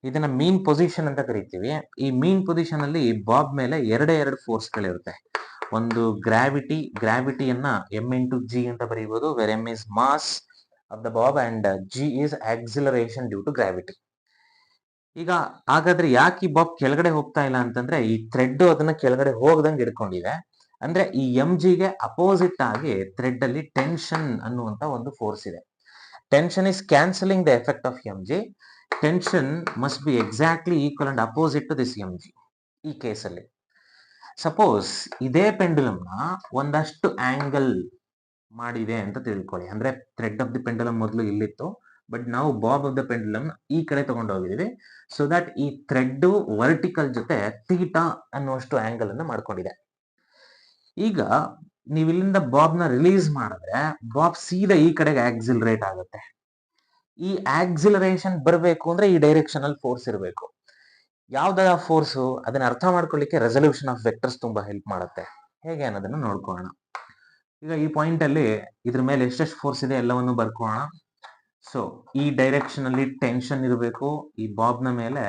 ಇದನ್ನ ಮೀನ್ ಪೊಸಿಷನ್ ಅಂತ ಕರಿತೀವಿ. ಈ ಮೀನ್ ಪೊಸಿಷನ್ ಅಲ್ಲಿ ಬಾಬ್ ಮೇಲೆ ಎರಡು ಫೋರ್ಸ್ ಗಳಿರುತ್ತೆ. ಒಂದು ಗ್ರಾವಿಟಿಯನ್ನ ಎಂ ಇಂಟು ಜಿ ಅಂತ ಬರೀಬಹುದು, where M is mass of the bob and G is acceleration due to gravity. ಈಗ ಹಾಗಾದ್ರೆ ಯಾಕೆ ಈ ಬಾಬ್ ಕೆಳಗಡೆ ಹೋಗ್ತಾ ಇಲ್ಲ ಅಂತಂದ್ರೆ ಈ ಥ್ರೆಡ್ ಅದನ್ನ ಕೆಳಗಡೆ ಹೋಗದಂಗೆ ಹಿಡ್ಕೊಂಡಿದೆ. ಅಂದ್ರೆ ಈ ಎಂ ಜಿಗೆ ಅಪೋಸಿಟ್ ಆಗಿ ಥ್ರೆಡ್ ಅಲ್ಲಿ ಟೆನ್ಷನ್ ಅನ್ನುವಂತ ಒಂದು ಫೋರ್ಸ್ ಇದೆ. Tension is cancelling the effect of M G. Tension must be exactly equal and opposite to this M G. ಈ ಕೇಸಲ್ಲಿ ಸಪೋಸ್ ಇದೇ ಪೆಂಡುಲಮ್ ನ ಒಂದಷ್ಟು ಆಂಗಲ್ ಮಾಡಿದೆ ಅಂತ ತಿಳ್ಕೊಳ್ಳಿ. ಅಂದ್ರೆ ಥ್ರೆಡ್ ಆಫ್ ದಿ ಪೆಂಡುಲಮ್ ಮೊದಲು ಇಲ್ಲಿತ್ತು, ಬಟ್ ನಾವು ಬಾಬ್ ಆಫ್ ದ ಪೆಂಡುಲಮ್ ಈ ಕಡೆ ತಗೊಂಡು ಹೋಗಿದ್ದೀವಿ. ಸೊ ದಟ್ ಈ ಥ್ರೆಡ್ ವರ್ಟಿಕಲ್ ಜೊತೆ ಥೀಟಾ ಅನ್ನುವಷ್ಟು ಆಂಗಲ್ ಅನ್ನ ಮಾಡ್ಕೊಂಡಿದೆ. ಈಗ ನೀವು ಇಲ್ಲಿಂದ ಬಾಬ್ ನ ರಿಲೀಸ್ ಮಾಡಿದ್ರೆ ಬಾಬ್ ಸೀದಾ ಈ ಕಡೆಗೆ ಆಕ್ಸಿಲರೇಟ್ ಆಗುತ್ತೆ. ಈ ಆಕ್ಸಿಲರೇಷನ್ ಬರಬೇಕು ಅಂದ್ರೆ ಈ ಡೈರೆಕ್ಷನ್ ಅಲ್ಲಿ ಫೋರ್ಸ್ ಇರಬೇಕು. ಯಾವ್ದಾವ ಫೋರ್ಸು ಅದನ್ನ ಅರ್ಥ ಮಾಡ್ಕೊಳ್ಳಿಕ್ಕೆ ರೆಸಲ್ಯೂಷನ್ ಆಫ್ ವೆಕ್ಟರ್ಸ್ ತುಂಬಾ ಹೆಲ್ಪ್ ಮಾಡುತ್ತೆ. ಹೇಗೆ ಅನ್ನೋದನ್ನ ನೋಡ್ಕೊಳ್ಳೋಣ. ಈಗ ಈ ಪಾಯಿಂಟ್ ಅಲ್ಲಿ ಇದ್ರ ಮೇಲೆ ಎಷ್ಟೆಷ್ಟು ಫೋರ್ಸ್ ಇದೆ ಎಲ್ಲವನ್ನು ಬರ್ಕೊಳ್ಳೋಣ. ಸೊ ಈ ಡೈರೆಕ್ಷನ್ ಅಲ್ಲಿ ಟೆನ್ಷನ್ ಇರಬೇಕು. ಈ ಬಾಬ್ ನ ಮೇಲೆ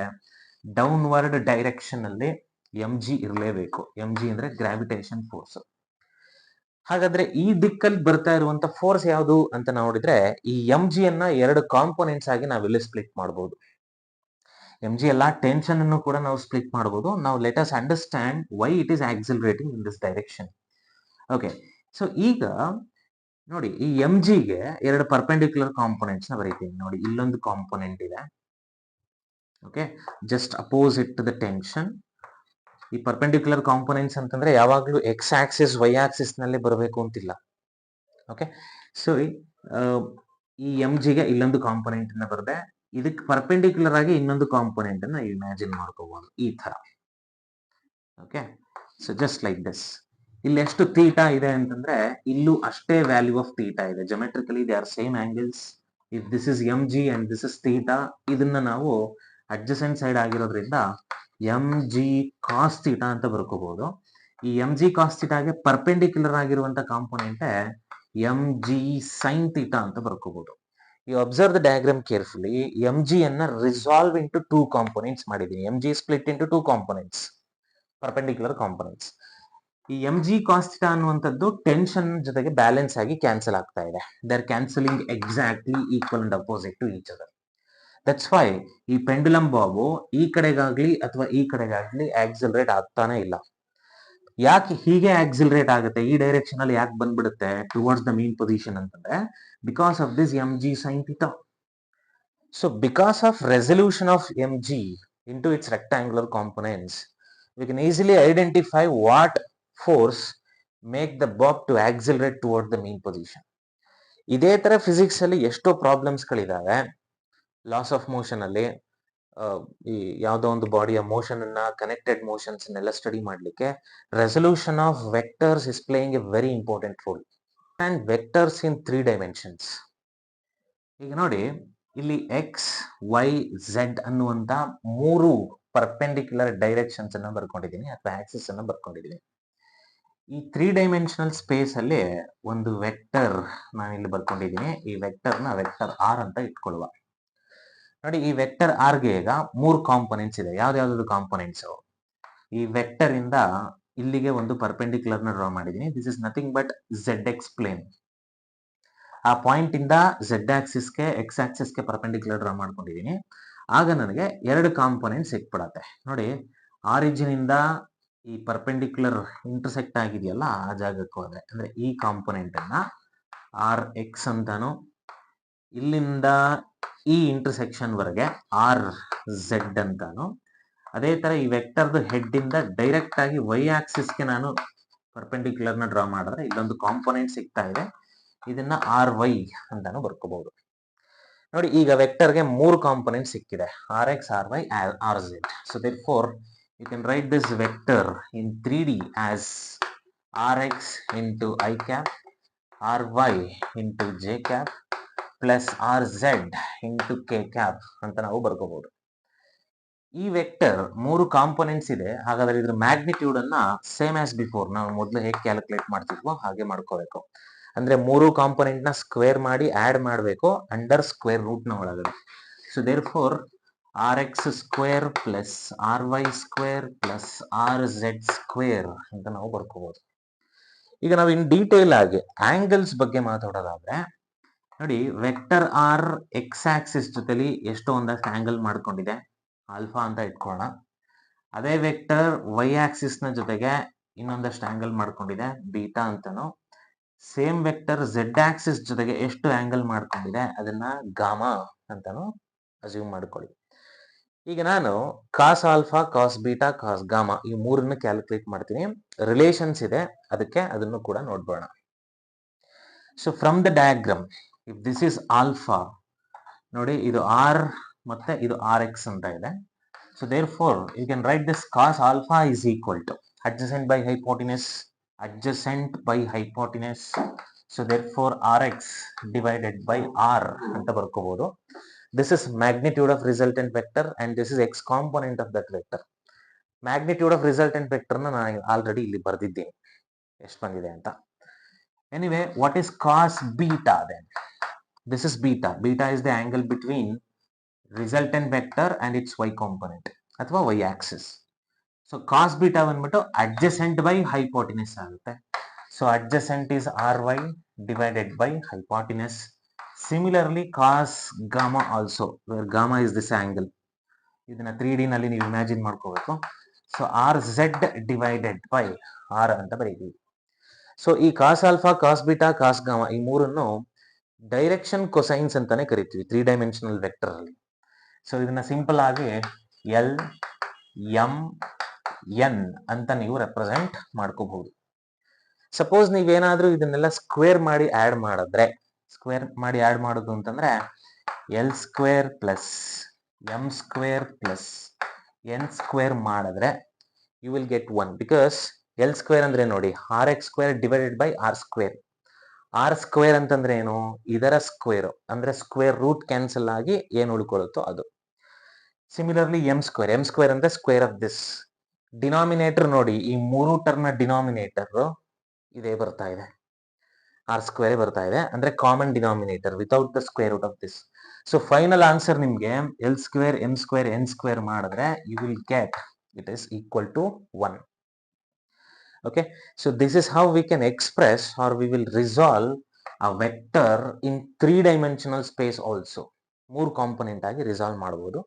ಡೌನ್ವರ್ಡ್ ಡೈರೆಕ್ಷನ್ ಅಲ್ಲಿ ಎಂ ಜಿ ಇರಲೇಬೇಕು. ಎಂ ಜಿ ಅಂದ್ರೆ ಗ್ರಾವಿಟೇಷನ್ ಫೋರ್ಸ್. ಹಾಗಾದ್ರೆ ಈ ದಿಕ್ಕಲ್ಲಿ ಬರ್ತಾ ಇರುವಂತ ಫೋರ್ಸ್ ಯಾವುದು ಅಂತ ನೋಡಿದ್ರೆ ಈ ಎಂ ಜಿ ಅನ್ನ ಎರಡು ಕಾಂಪೊನೆಂಟ್ಸ್ ಆಗಿ ನಾವಿಲ್ಲಿ ಸ್ಪ್ಲಿಟ್ ಮಾಡಬಹುದು. ಎಂ ಜಿ ಎಲ್ಲ ಟೆನ್ಷನ್ ಅನ್ನು ಕೂಡ ನಾವು ಸ್ಪ್ಲಿಟ್ ಮಾಡಬಹುದು. ನಾವು let us understand why it is accelerating in this direction. Okay, so ಈಗ ನೋಡಿ ಈ ಎಂ ಜಿಗೆ ಎರಡು ಪರ್ಪೆಂಡಿಕ್ಯುಲರ್ ಕಾಂಪೊನೆಂಟ್ಸ್ ನ ಬರೀತೀನಿ. ನೋಡಿ ಇಲ್ಲೊಂದು ಕಾಂಪೊನೆಂಟ್ ಇದೆ, okay, just opposite to the tension. ಈ ಪರ್ಪೆಂಡಿಕ್ಯುಲರ್ ಕಾಂಪೊನೆಂಟ್ಸ್ ಅಂತಂದ್ರೆ ಯಾವಾಗ್ಲೂ ಎಕ್ಸ್ ಆಕ್ಸಿಸ್ ವೈ ಆಕ್ಸಿಸ್ ನಲ್ಲಿ ಬರಬೇಕು ಅಂತಿಲ್ಲ. ಓಕೆ, ಸೊ ಈ ಎಂ ಜಿಗೆ ಇಲ್ಲೊಂದು ಕಾಂಪೊನೆಂಟ್ ಅನ್ನ ಬರದೆ ಇದಕ್ಕೆ ಪರ್ಪೆಂಡಿಕ್ಯುಲರ್ ಆಗಿ ಇನ್ನೊಂದು ಕಾಂಪೊನೆಂಟ್ ಅನ್ನ ಇಮ್ಯಾಜಿನ್ ಮಾಡ್ಕೋಬಹುದು ಈ ತರ. Okay, so just like this. ಇಲ್ಲಿ ಎಷ್ಟು ಥೀಟಾ ಇದೆ ಅಂತಂದ್ರೆ ಇಲ್ಲೂ ಅಷ್ಟೇ ವ್ಯಾಲ್ಯೂ ಆಫ್ ಥೀಟಾ ಇದೆ. Geometrically they are same angles. If this is M G and this is theta, ಇದನ್ನ ನಾವು ಅಡ್ಜಸೆಂಟ್ ಸೈಡ್ ಆಗಿರೋದ್ರಿಂದ ಎಂ ಜಿ ಕಾಸ್ ಥೀಟಾ ಅಂತ ಬರ್ಕೋಬಹುದು. ಈ ಎಂ ಜಿ ಕಾಸ್ ಥೀಟಾಗೆ ಪರ್ಪೆಂಡಿಕ್ಯುಲರ್ ಆಗಿರುವಂತ component M G sine theta ಅಂತ ಬರ್ಕೋಬಹುದು. You observe the diagram carefully. M G ಅನ್ನ ರಿಸಾಲ್ವ್ ಇಂಟು 2 ಕಾಂಪೊನೆಂಟ್ಸ್ ಮಾಡಿದ್ದೀನಿ. M G split into 2 components, perpendicular components. ಈ ಎಂ ಜಿ ಕಾಸ್ ಥೀಟಾ ಅನ್ನುವಂಥದ್ದು ಟೆನ್ಷನ್ ಜೊತೆಗೆ balance ಆಗಿ ಕ್ಯಾನ್ಸಲ್ ಆಗ್ತಾ ಇದೆ. They are cancelling exactly equal and opposite to each other. That's why ಈ pendulum bob ಈ ಕಡೆಗಾಗ್ಲಿ ಅಥವಾ ಈ ಕಡೆಗಾಗ್ಲಿ ಆಕ್ಸಿಲರೇಟ್ ಆಗ್ತಾನೆ ಇಲ್ಲ. ಯಾಕೆ ಹೀಗೆ ಆಕ್ಸಿಲರೇಟ್ ಆಗುತ್ತೆ, ಈ ಡೈರೆಕ್ಷನ್ ಅಲ್ಲಿ ಯಾಕೆ ಬಂದ್ಬಿಡುತ್ತೆ ಟುವರ್ಡ್ಸ್ ದ ಮೀನ್ ಪೊಸಿಷನ್ ಅಂತಂದ್ರೆ because of this M G sine theta. So because of resolution of M G into its rectangular components we can easily identify what force make the bob to accelerate toward the mean position. ಇದೇ ತರ physics ಅಲ್ಲಿ ಎಷ್ಟೋ problems ಗಳಿದಾವೆ. Loss of motion ಅಲ್ಲಿ ಈ ಯಾವುದೋ ಒಂದು ಬಾಡಿಯ motion ಅನ್ನ, ಕನೆಕ್ಟೆಡ್ ಮೋಷನ್ಸ್ ಎಲ್ಲ ಸ್ಟಡಿ ಮಾಡ್ಲಿಕ್ಕೆ resolution of vectors is playing A very important role. And vectors in 3 dimensions. ಈಗ ನೋಡಿ, ಇಲ್ಲಿ ಎಕ್ಸ್, ವೈ, ಝೆಡ್ ಅನ್ನುವಂತ 3 ಪರ್ಪೆಂಡಿಕ್ಯುಲರ್ ಡೈರೆಕ್ಷನ್ಸ್ ಅನ್ನ ಬರ್ಕೊಂಡಿದ್ದೀನಿ ಅಥವಾ ಆಕ್ಸಿಸ್ ಅನ್ನ ಬರ್ಕೊಂಡಿದ್ದೀನಿ. ಈ 3 ಡೈಮೆನ್ಷನಲ್ ಸ್ಪೇಸ್ ಅಲ್ಲಿ ಒಂದು ವೆಕ್ಟರ್ ನಾನು ಇಲ್ಲಿ ಬರ್ಕೊಂಡಿದ್ದೀನಿ. ಈ ವೆಕ್ಟರ್ ನ ವೆಕ್ಟರ್ ಆರ್ ಅಂತ ಇಟ್ಕೊಳ್ಳುವ. ನೋಡಿ, ಈ ವೆಕ್ಟರ್ ಆರ್ ಗೆ ಈಗ 3 ಕಾಂಪೊನೆಂಟ್ಸ್ ಇದೆ. ಯಾವ್ದು ಕಾಂಪೊನೆಂಟ್ಸ್? ಈ ವೆಕ್ಟರ್ ಇಂದ ಇಲ್ಲಿಗೆ ಒಂದು ಪರ್ಪೆಂಡಿಕ್ಯುಲರ್ ನ ಡ್ರಾ ಮಾಡಿದ್ದೀನಿ. This is nothing but Z X plane. ಆ ಪಾಯಿಂಟ್ ಇಂದ ಝೆಡ್ ಆಕ್ಸಿಸ್ಗೆ, ಎಕ್ಸ್ ಆಕ್ಸಿಸ್ಗೆ ಪರ್ಪೆಂಡಿಕ್ಯುಲರ್ ಡ್ರಾ ಮಾಡ್ಕೊಂಡಿದ್ದೀನಿ. ಆಗ ನನಗೆ 2 ಕಾಂಪೊನೆಂಟ್ ಸಿಕ್ಬಿಡತ್ತೆ. ನೋಡಿ, ಆರಿಜಿನ್ ಇಂದ ಈ ಪರ್ಪೆಂಡಿಕ್ಯುಲರ್ ಇಂಟರ್ಸೆಕ್ಟ್ ಆಗಿದೆಯಲ್ಲ ಆ ಜಾಗಕ್ಕೆ ಹೋದ್ರೆ, ಅಂದ್ರೆ ಈ ಕಾಂಪೊನೆಂಟ್ ಅನ್ನ ಆರ್ ಎಕ್ಸ್ ಅಂತಾನು, ಇಲ್ಲಿಂದ ಈ ಇಂಟರ್ಸೆಕ್ಷನ್ ವರೆಗೆ ಆರ್ ಝೆಡ್ ಅಂತಾನು, ಅದೇ ತರ ಈ ವೆಕ್ಟರ್ದು ಹೆಡ್ ಇಂದ ಡೈರೆಕ್ಟ್ ಆಗಿ ವೈ ಆಕ್ಸಿಸ್ಗೆ ನಾನು ಪರ್ಪೆಂಡಿಕ್ಯುಲರ್ ನ ಡ್ರಾ ಮಾಡಿದ್ರೆ ಇಲ್ಲೊಂದು ಕಾಂಪೊನೆಂಟ್ ಸಿಗ್ತಾ ಇದೆ. ಇದನ್ನ ಆರ್ ವೈ ಅಂತಾನು ಬರ್ಕೋಬಹುದು. ನೋಡಿ, ಈಗ ವೆಕ್ಟರ್ಗೆ 3 ಕಾಂಪೊನೆಂಟ್ ಸಿಕ್ಕಿದೆ, R X, R Y, R Z. So therefore you can write this vector in 3D as rx into I cap, ry into j cap plus rz into k cap ಅಂತ ನಾವು ಬರ್ಕೋಬಹುದು. ಈ vector 3 components ಇದೆ. ಹಾಗಾದ್ರೆ ಇದ್ರ magnitude ಅನ್ನ same as before ನಾವು ಮೊದಲು ಹೇಗೆ ಕ್ಯಾಲ್ಕುಲೇಟ್ ಮಾಡ್ತಿದ್ವೋ ಹಾಗೆ ಮಾಡ್ಕೋಬೇಕು. ಅಂದ್ರೆ 3 ಕಾಂಪೊನೆಂಟ್ ನ ಸ್ಕ್ವೇರ್ ಮಾಡಿ ಆಡ್ ಮಾಡಬೇಕು ಅಂಡರ್ ಸ್ಕ್ವೇರ್ ರೂಟ್ ನ ಒಳಗಡೆ. So therefore rx square plus ry square plus rz square ಅಂತ ನಾವು ಬರ್ಕೋಬಹುದು. ಈಗ ನಾವು ಇನ್ ಡೀಟೇಲ್ ಆಗಿ ಆಂಗಲ್ಸ್ ಬಗ್ಗೆ ಮಾತಾಡೋದಾದ್ರೆ, ನೋಡಿ, ವೆಕ್ಟರ್ ಆರ್ ಎಕ್ಸ್ ಆಕ್ಸಿಸ್ ಜೊತೆಲಿ ಎಷ್ಟೋ ಒಂದಷ್ಟು ಆಂಗಲ್ ಮಾಡ್ಕೊಂಡಿದೆ, ಆಲ್ಫಾ ಅಂತ ಇಟ್ಕೊಳ್ಳೋಣ. ಅದೇ ವೆಕ್ಟರ್ ವೈ ಆಕ್ಸಿಸ್ ನ ಜೊತೆಗೆ ಇನ್ನೊಂದಷ್ಟು ಆಂಗಲ್ ಮಾಡ್ಕೊಂಡಿದೆ, ಬೀಟಾ ಅಂತಾನು. ಸೇಮ್ ವೆಕ್ಟರ್ ಝೆಡ್ ಆಕ್ಸಿಸ್ ಜೊತೆಗೆ ಎಷ್ಟು ಆಂಗಲ್ ಮಾಡ್ಕೊಂಡಿದೆ ಅದನ್ನ ಗಾಮಾ ಅಂತಾನು ಅಸ್ಯೂಮ್ ಮಾಡ್ಕೊಳ್ಳಿ. ಈಗ ನಾನು cos alpha, cos beta, cos gamma ಈ 3 ಕ್ಯಾಲ್ಕುಲೇಟ್ ಮಾಡ್ತೀನಿ. ರಿಲೇಷನ್ಸ್ ಇದೆ ಅದಕ್ಕೆ, ಅದನ್ನು ಕೂಡ ನೋಡ್ಬೋಣ. So from the diagram, if this is alpha, ನೋಡಿ ಇದು ಆರ್ ಮತ್ತೆ ಇದು ಆರ್ ಎಕ್ಸ್ ಅಂತ ಇದೆ. So therefore you can write this cos alpha is equal to adjacent by hypotenuse, adjacent by hypotenuse. So therefore rx divided by r ಅಂತ ಬರ್ಕೋಬಹುದು. This is magnitude of resultant vector and this is x component of that vector. Magnitude of resultant vector ನ ನಾನು already ಇಲ್ಲಿ ಬರ್ದಿದ್ದೀನಿ ಎಷ್ಟು ಬಂದಿದೆ ಅಂತ. Anyway, what is cos beta then? This is beta. Beta is the angle between resultant vector and its y component ಅಥವಾ y axis. So cos beta ಬಂದ್ಬಿಟ್ಟು adjacent by hypotenuse ಆಗುತ್ತೆ. So adjacent is ry divided by hypotenuse. Similarly cos gamma also, where gamma is this angle. ಇದನ್ನ 3D ನಲ್ಲಿ ನೀವು imagine ಮಾಡ್ಕೋಬೇಕು. So rz divided by r ಅಂತ ಬರೀತೀವಿ. So ಈ ಕಾಸ್ alpha, cos beta, cos gamma ಈ 3 direction cosines ಅಂತಾನೆ ಕರಿತೀವಿ 3 dimensional vector ಅಲ್ಲಿ. ಸೊ ಇದನ್ನ ಸಿಂಪಲ್ ಆಗಿ ಎಲ್ ಎಂ ಎನ್ ಅಂತ ನೀವು ರೆಪ್ರೆಸೆಂಟ್ ಮಾಡ್ಕೋಬಹುದು. ಸಪೋಸ್ ನೀವೇನಾದ್ರೂ ಇದನ್ನೆಲ್ಲ ಸ್ಕ್ವೇರ್ ಮಾಡಿ ಆಡ್ ಮಾಡಿದ್ರೆ, ಸ್ಕ್ವೇರ್ ಮಾಡಿ ಆಡ್ ಮಾಡೋದು ಅಂತಂದ್ರೆ L square plus M square plus N square ಮಾಡಿದ್ರೆ you will get 1. Because L square ಅಂದ್ರೆ ನೋಡಿ R X square divided by R square. R square ಅಂತಂದ್ರೆ ಏನು? ಇದರ ಸ್ಕ್ವೇರ್ ಅಂದ್ರೆ ಸ್ಕ್ವೇರ್ ರೂಟ್ ಕ್ಯಾನ್ಸಲ್ ಆಗಿ ಏನು ಉಳ್ಕೊಳ್ಳುತ್ತೋ ಅದು. ಸಿಮಿಲರ್ಲಿ ಎಂ ಸ್ಕ್ವೇರ್ ಅಂದ್ರೆ ಸ್ಕ್ವೇರ್ ಆಫ್ ದಿಸ್. ಡಿನಾಮಿನೇಟರ್ ನೋಡಿ, ಈ 3 ಟರ್ಮ್ ನ ಡಿನಾಮಿನೇಟರ್ ಇದೇ ಬರ್ತಾ ಇದೆ, ಆರ್ ಸ್ಕ್ವೇರ್ ಬರ್ತಾ ಇದೆ, ಅಂದ್ರೆ common denominator without the square root of this. So final answer ನಿಮ್ಗೆ L square M square N square ಮಾಡಿದ್ರೆ you will get it is equal to 1. Okay, so this is how we can express or we will resolve a vector in 3-dimensional space also. 3 component ಆಗಿ resolve ಮಾಡಬಹುದು.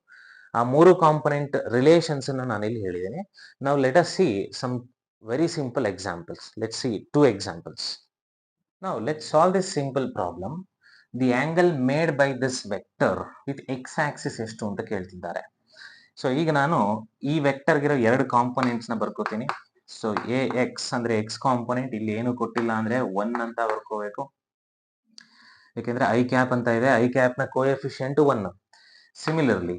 ಆ 3 component relations ಅನ್ನು ನಾನು ಇಲ್ಲಿ ಹೇಳಿದ್ದೇನೆ. Now let us see some very simple examples. Let's see 2 examples. Now let's solve this simple problem. The angle made by this vector with x axis ಎಷ್ಟು ಅಂತ ಕೇಳ್ತಿದ್ದಾರೆ. ಸೊ ಈಗ ನಾನು ಈ ವೆಕ್ಟರ್ ಗಿರೋ 2 ಕಾಂಪೊನೆಂಟ್ಸ್ ನ ಬರ್ಕೋತೀನಿ. ಸೊ ಎ ಎಕ್ಸ್ ಅಂದ್ರೆ X component, ಇಲ್ಲಿ ಏನು ಕೊಟ್ಟಿಲ್ಲ ಅಂದ್ರೆ 1 ಅಂತ ಬರ್ಕೋಬೇಕು, ಯಾಕೆಂದ್ರೆ ಐ ಕ್ಯಾಪ್ ಅಂತ ಇದೆ, ಐ ಕ್ಯಾಪ್ ನ ಕೋಎಫಿಷಿಯಂಟ್ 1. ಸಿಮಿಲರ್ಲಿ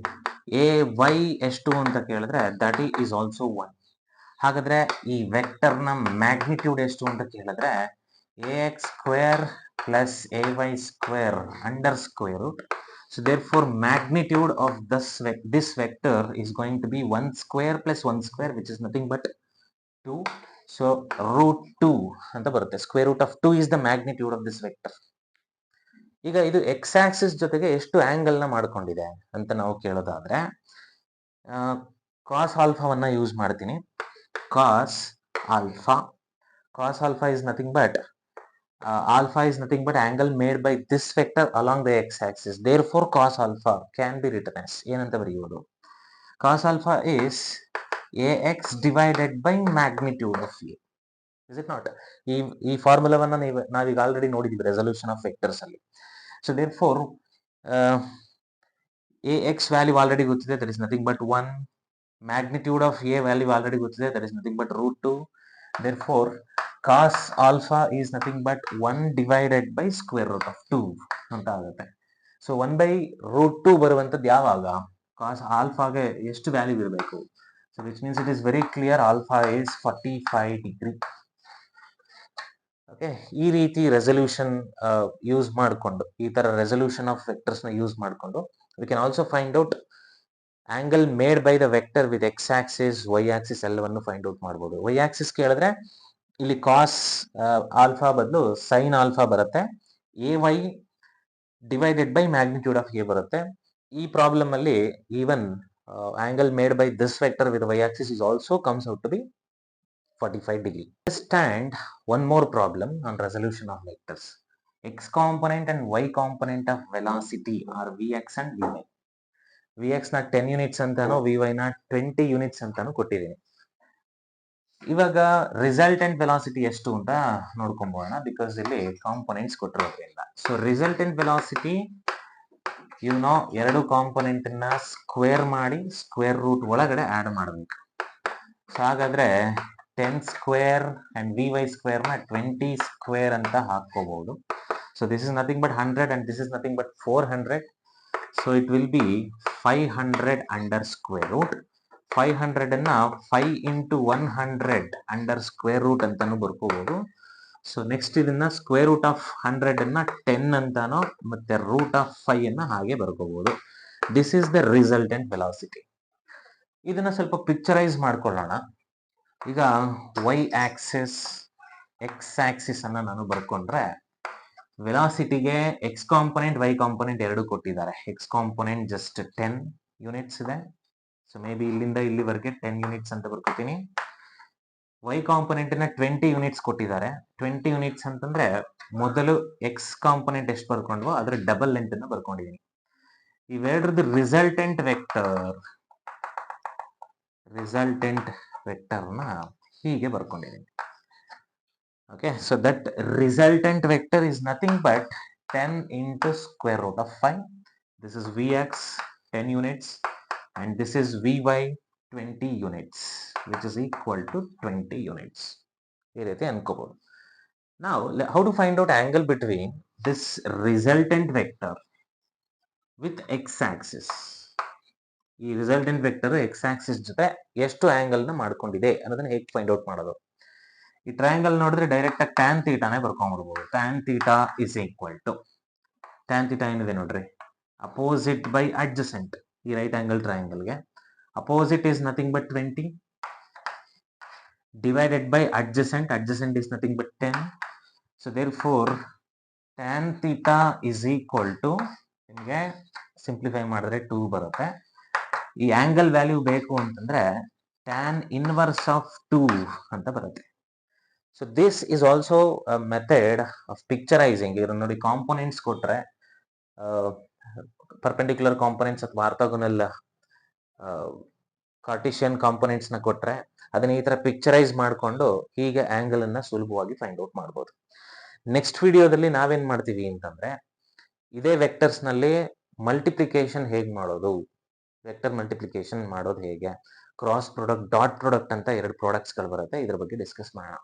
ಎ ವೈ ಎಷ್ಟು ಅಂತ ಕೇಳಿದ್ರೆ ದಟ್ ಈಸ್ ಆಲ್ಸೋ 1. ಹಾಗಾದ್ರೆ ಈ ವೆಕ್ಟರ್ ನ ಮ್ಯಾಗ್ನಿಟ್ಯೂಡ್ ಎಷ್ಟು ಅಂತ ಕೇಳಿದ್ರೆ A X square plus A Y square under square root. So therefore magnitude of this vector is going to be 1 square plus 1 square, which is nothing but 2. So root 2 ಅಂತ ಬರುತ್ತೆ. Square root of 2 is the magnitude of this vector. ಈಗ ಇದು X Axis ಜೊತೆಗೆ ಎಷ್ಟು angle ನ ಮಾಡ್ಕೊಂಡಿದೆ ಅಂತ ನಾವು ಕೇಳೋದಾದ್ರೆ ಕಾಸ್ ಆಲ್ಫಾವನ್ನ ಯೂಸ್ ಮಾಡ್ತೀನಿ. Cos alpha is nothing but alpha is nothing but angle made by this vector along the x-axis. Therefore, cos alpha can be written as ಏನಂತ ಬರೆಯುವುದು? Cos alpha is ax divided by magnitude of a. Is it not? ಈ ಫಾರ್ಮುಲಾವನ್ನ ನಾವೀಗ already ನೋಡಿದ್ವಿ resolution of vectors ಅಲ್ಲಿ. So therefore, ax value already ಗೊತ್ತಿದೆ, that is nothing but 1. Magnitude of a value already ಗೊತ್ತಿದೆ, that is nothing but root 2. Therefore, cos alpha is nothing but 1 divided by square root of 2 ಅಂತ ಆಗುತ್ತೆ. So 1 by root 2 ಬರುವಂತದ್ದು ಯಾವಾಗ? cos alpha ಗೆ ಎಷ್ಟು value ಇರಬೇಕು? So which means it is very clear, alpha is 45 degree. Okay, ಈ ರೀತಿ resolution use ಮಾಡಿಕೊಂಡು, ಈ ತರ ರೆಸಲ್ಯೂಷನ್ ಆಫ್ ವೆಕ್ಟರ್ಸ್ ನ ಯೂಸ್ ಮಾಡಿಕೊಂಡು we can also find out angle made by the vector with X axis, Y axis ಎಲ್ಲವನ್ನು find out ಮಾಡಬಹುದು. Y axis ಕೇಳಿದ್ರೆ ಇಲ್ಲಿ ಕಾಸ್ ಆಲ್ಫಾ ಬದಲು ಸೈನ್ ಆಲ್ಫಾ ಬರುತ್ತೆ, A Y divided by magnitude of A ಬರುತ್ತೆ. ಈ problem ಅಲ್ಲಿ even angle made by this vector with Y axis is also comes out to be 45 degree. Understand one more problem on resolution of vectors. X component and y component of velocity are vx and vy. vx ನ 10 units ಅಂತಾನು vy ನ 20 units ಅಂತಾನು ಕೊಟ್ಟಿದ್ದೀನಿ. ಇವಾಗ resultant velocity ಎಷ್ಟು ಅಂತ ನೋಡ್ಕೊಂಬೋಣ, because ಇಲ್ಲಿ components ಕೊಟ್ಟಿರೋದ್ರಿಂದ. So resultant velocity ಎರಡು ಕಾಂಪೊನೆಂಟ್ ನ ಸ್ಕ್ವೇರ್ ಮಾಡಿ ಸ್ಕ್ವೇರ್ ರೂಟ್ ಒಳಗಡೆ ಆಡ್ ಮಾಡಬೇಕು. ಸೊ ಹಾಗಾದ್ರೆ 10 ಸ್ಕ್ವೇರ್ ಅಂಡ್ vy ಸ್ಕ್ವೇರ್ ನ 20 ಸ್ಕ್ವೇರ್ ಅಂತ ಹಾಕೋಬಹುದು. So this is nothing but 100 and this is nothing but 400. So it will be 500 under square root. 500 ಅನ್ನ 5 into 100 ಅಂಡರ್ ಸ್ಕ್ವೇರ್ ರೂಟ್ ಅಂತಾನು ಬರ್ಕೋಬಹುದು. ಸೊ ನೆಕ್ಸ್ಟ್ ಇದನ್ನ ಸ್ಕ್ವೇರ್ ರೂಟ್ ಆಫ್ 100 ಅನ್ನ 10 ಅಂತಾನೋ ಮತ್ತೆ root of 5 ಅನ್ನ ಹಾಗೆ ಬರ್ಕೋಬಹುದು. This is the resultant velocity. ಇದನ್ನ ಸ್ವಲ್ಪ ಪಿಕ್ಚರೈಸ್ ಮಾಡ್ಕೊಳ್ಳೋಣ. ಈಗ ವೈ ಆಕ್ಸಿಸ್, ಎಕ್ಸ್ ಆಕ್ಸಿಸ್ ಅನ್ನ ನಾನು ಬರ್ಕೊಂಡ್ರೆ ವೆಲಾಸಿಟಿಗೆ ಎಕ್ಸ್ ಕಾಂಪೊನೆಂಟ್ ವೈ ಕಾಂಪೊನೆಂಟ್ ಎರಡು ಕೊಟ್ಟಿದ್ದಾರೆ. ಎಕ್ಸ್ ಕಾಂಪೊನೆಂಟ್ ಜಸ್ಟ್ 10 ಯೂನಿಟ್ಸ್ ಇದೆ. ಸೊ ಮೇ ಬಿ ಇಲ್ಲಿಂದ ಇಲ್ಲಿವರೆಗೆ 10 ಯೂನಿಟ್ಸ್ ಅಂತ ಬರ್ಕೋತೀನಿ. ವೈ ಕಾಂಪೊನೆಂಟ್ ನ 20 ಯೂನಿಟ್ಸ್ ಕೊಟ್ಟಿದ್ದಾರೆ. 20 ಯೂನಿಟ್ಸ್ ಅಂತಂದ್ರೆ ಮೊದಲು ಎಕ್ಸ್ ಕಾಂಪೊನೆಂಟ್ ಎಷ್ಟು ಬರ್ಕೊಂಡ್ವೋ ಅದ್ರ ಡಬಲ್ ಲೆಂತ್ ಅನ್ನ ಬರ್ಕೊಂಡಿದ್ದೀನಿ. ಇವೆರಡರದ್ದು ರಿಸಲ್ಟೆಂಟ್ ವೆಕ್ಟರ್ ನ ಹೀಗೆ ಬರ್ಕೊಂಡಿದ್ದೀನಿ. Okay, so that resultant vector is nothing but 10 into square root of 5. This is Vx 10 units and this is Vy 20 units, which is equal to 20 units. ಈ ರೀತಿ ಅನ್ಕೋಬಹುದು. Now, how to find out angle between this resultant vector with x-axis? ಈ resultant vector x-axis ಜೊತೆ ಎಷ್ಟು angle ನ ಮಾಡ್ಕೊಂಡಿದೆ ಅನ್ನೋದನ್ನ ಹೇಗೆ find out ಮಾಡೋದು? ಈ ಟ್ರಯಾಂಗಲ್ ನೋಡಿದ್ರೆ ಡೈರೆಕ್ಟ್ ಆಗಿ ಟ್ಯಾನ್ ಥೀಟಾನೇ ಬರ್ಕೊಂಡ್ಬಿಡ್ಬೋದು. Tan theta is equal to, tan theta ಏನಿದೆ ನೋಡ್ರಿ, ಅಪೋಸಿಟ್ ಬೈ ಅಡ್ಜಸೆಂಟ್. ಈ ರೈಟ್ ಆಂಗಲ್ ಟ್ರಯಾಂಗಲ್ಗೆ opposite is nothing but 20 divided by adjacent. Adjacent is nothing but 10. So therefore tan theta is equal to, ನಿಮಗೆ simplify ಮಾಡಿದ್ರೆ 2 ಬರುತ್ತೆ. ಈ angle value ಬೇಕು ಅಂತಂದ್ರೆ ಟ್ಯಾನ್ ಇನ್ವರ್ಸ್ ಆಫ್ 2 ಅಂತ ಬರುತ್ತೆ. So this is also a method of picturizing. ಇದನ್ನ ನೋಡಿ, ಕಾಂಪೊನೆಂಟ್ಸ್ ಕೊಟ್ರೆ ಪರ್ಪೆಂಡಿಕ್ಯುಲರ್ ಕಾಂಪೊನೆಂಟ್ಸ್ ಅಥವಾ ಆರ್ಥೋಗೋನಲ್ ಕಾರ್ಟಿಷಿಯನ್ ಕಾಂಪೊನೆಂಟ್ಸ್ ನ ಕೊಟ್ರೆ ಅದನ್ನ ಈ ತರ ಪಿಕ್ಚರೈಸ್ ಮಾಡಿಕೊಂಡು ಹೀಗೆ ಆಂಗಲ್ ಅನ್ನ ಸುಲಭವಾಗಿ ಫೈಂಡ್ ಔಟ್ ಮಾಡಬಹುದು. ನೆಕ್ಸ್ಟ್ ವಿಡಿಯೋದಲ್ಲಿ ನಾವೇನ್ ಮಾಡ್ತೀವಿ ಅಂತಂದ್ರೆ ಇದೇ ವೆಕ್ಟರ್ಸ್ ನಲ್ಲಿ ಮಲ್ಟಿಪ್ಲಿಕೇಶನ್ ಹೇಗೆ ಮಾಡೋದು, ವೆಕ್ಟರ್ ಮಲ್ಟಿಪ್ಲಿಕೇಶನ್ ಮಾಡೋದು ಹೇಗೆ, ಕ್ರಾಸ್ ಪ್ರಾಡಕ್ಟ್, ಡಾಟ್ ಪ್ರಾಡಕ್ಟ್ ಅಂತ 2 ಪ್ರಾಡಕ್ಟ್ಸ್‌ಗಳು ಬರುತ್ತೆ. ಇದ್ರ ಬಗ್ಗೆ ಡಿಸ್ಕಸ್ ಮಾಡೋಣ.